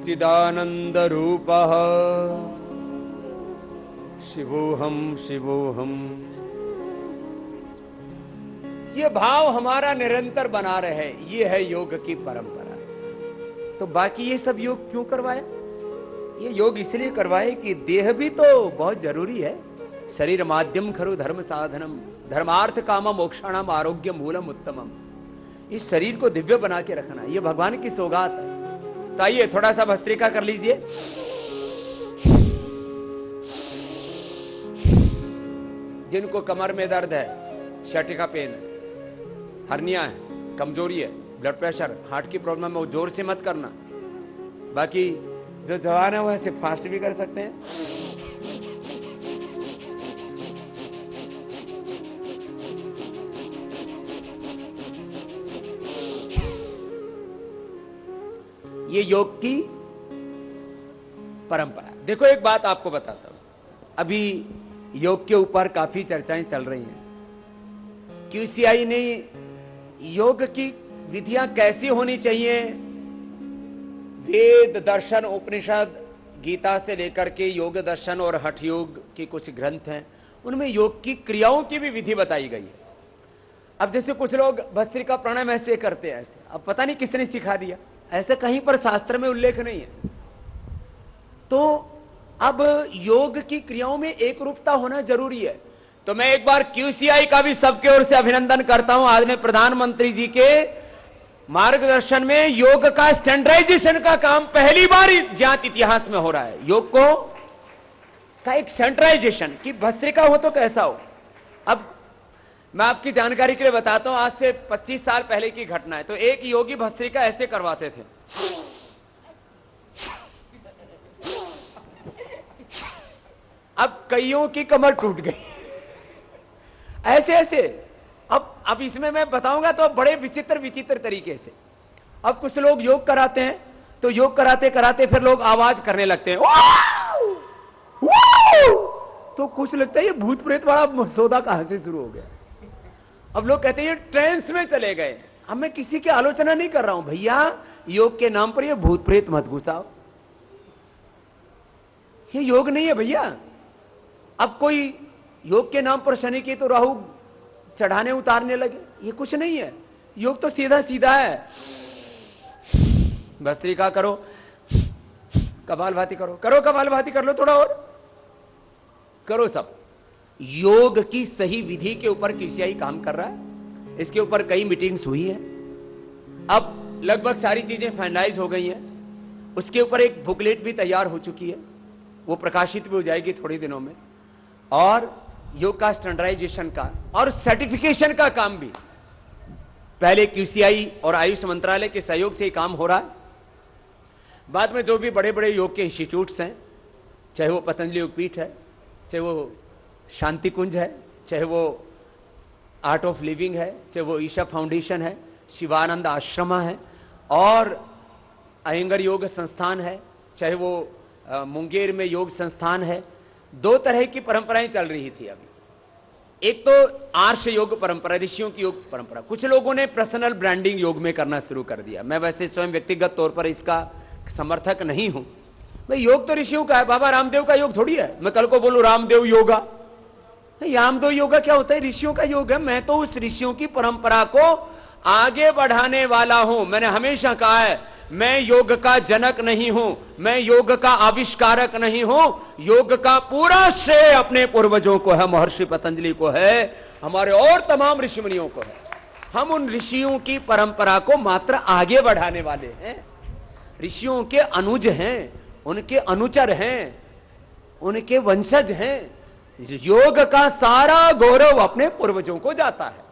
चिदानंद रूपः। शिवोहम शिवोहम। ये भाव हमारा निरंतर बना रहे, ये है योग की परंपरा। तो बाकी ये सब योग क्यों करवाए? ये योग इसलिए करवाए कि देह भी तो बहुत जरूरी है। शरीर माध्यम खरु धर्म साधनम, धर्मार्थ कामम मोक्षाणाम आरोग्य मूलम उत्तमम। इस शरीर को दिव्य बना के रखना, ये भगवान की सौगात है। तो आइए थोड़ा सा भस्त्रिका कर लीजिए। जिनको कमर में दर्द है, शटिका पेन है, हर्निया है, कमजोरी है, ब्लड प्रेशर, हार्ट की प्रॉब्लम है, वो जोर से मत करना। बाकी जो जवान है वो ऐसे फास्ट भी कर सकते हैं। ये योग की परंपरा। देखो एक बात आपको बताता हूं, अभी योग के ऊपर काफी चर्चाएं चल रही हैं। QCI ने योग की विधियां कैसी होनी चाहिए, वेद दर्शन उपनिषद गीता से लेकर के योग दर्शन और हठ योग के कुछ ग्रंथ हैं, उनमें योग की क्रियाओं की भी विधि बताई गई है। अब जैसे कुछ लोग भस्त्रिका प्राणायाम ऐसे करते हैं, ऐसे, अब पता नहीं किसने सिखा दिया, ऐसे कहीं पर शास्त्र में उल्लेख नहीं है। तो अब योग की क्रियाओं में एक रूपता होना जरूरी है। तो मैं एक बार QCI का भी सबके ओर से अभिनंदन करता हूं। आज में प्रधानमंत्री जी के मार्गदर्शन में योग का स्टैंडर्डाइजेशन का काम पहली बार ज्ञात इतिहास में हो रहा है। योग को का एक स्टैंडर्डाइजेशन कि भस्त्रिका हो तो कैसा हो। अब मैं आपकी जानकारी के लिए बताता हूं, आज से 25 साल पहले की घटना है। तो एक योगी भस्त्रिका ऐसे करवाते थे, अब कईयों की कमर टूट गई ऐसे ऐसे। अब इसमें मैं बताऊंगा तो बड़े विचित्र विचित्र तरीके से। अब कुछ लोग योग कराते हैं, तो योग कराते कराते फिर लोग आवाज करने लगते हैं, तो कुछ लगता है ये भूत प्रेत वाला सौदा कहां से शुरू हो गया। अब लोग कहते हैं ये ट्रेंस में चले गए। अब मैं किसी की आलोचना नहीं कर रहा हूं भैया, योग के नाम पर ये भूत प्रेत मत घुसाओ, ये योग नहीं है भैया। अब कोई योग के नाम पर शनि की तो राहु चढ़ाने उतारने लगे, ये कुछ नहीं है। योग तो सीधा सीधा है, भस्त्रिका करो, कपालभाति करो, करो कपालभाति कर लो, थोड़ा और करो। सब योग की सही विधि के ऊपर QCI काम कर रहा है। इसके ऊपर कई मीटिंग्स हुई है, अब लगभग सारी चीजें फाइनलाइज हो गई हैं। उसके ऊपर एक बुकलेट भी तैयार हो चुकी है, वो प्रकाशित भी हो जाएगी थोड़े दिनों में। और योग का स्टैंडर्डाइजेशन का और सर्टिफिकेशन का काम भी पहले QCI और आयुष मंत्रालय के सहयोग से ही काम हो रहा है। बाद में जो भी बड़े बड़े योग के इंस्टीट्यूट्स हैं, चाहे वो पतंजलि योगपीठ है, चाहे वो शांति कुंज है, चाहे वो आर्ट ऑफ लिविंग है, चाहे वो ईशा फाउंडेशन है, शिवानंद आश्रम है, और अयंगर योग संस्थान है, चाहे वो मुंगेर में योग संस्थान है। दो तरह की परंपराएं चल रही थी अभी। एक तो आर्ष योग परंपरा, ऋषियों की योग परंपरा। कुछ लोगों ने पर्सनल ब्रांडिंग योग में करना शुरू कर दिया। मैं वैसे स्वयं व्यक्तिगत तौर पर इसका समर्थक नहीं हूं। भाई योग तो ऋषियों का है, बाबा रामदेव का योग थोड़ी है। मैं कल को बोलूं रामदेव योगा, रामदेव योगा क्या होता है? ऋषियों का योग है। मैं तो उस ऋषियों की परंपरा को आगे बढ़ाने वाला हूं। मैंने हमेशा कहा है, मैं योग का जनक नहीं हूं, मैं योग का आविष्कारक नहीं हूं। योग का पूरा श्रेय अपने पूर्वजों को है, महर्षि पतंजलि को है, हमारे और तमाम ऋषि मुनियों को है। हम उन ऋषियों की परंपरा को मात्र आगे बढ़ाने वाले हैं। ऋषियों के अनुज हैं, उनके अनुचर हैं, उनके वंशज हैं। योग का सारा गौरव अपने पूर्वजों को जाता है।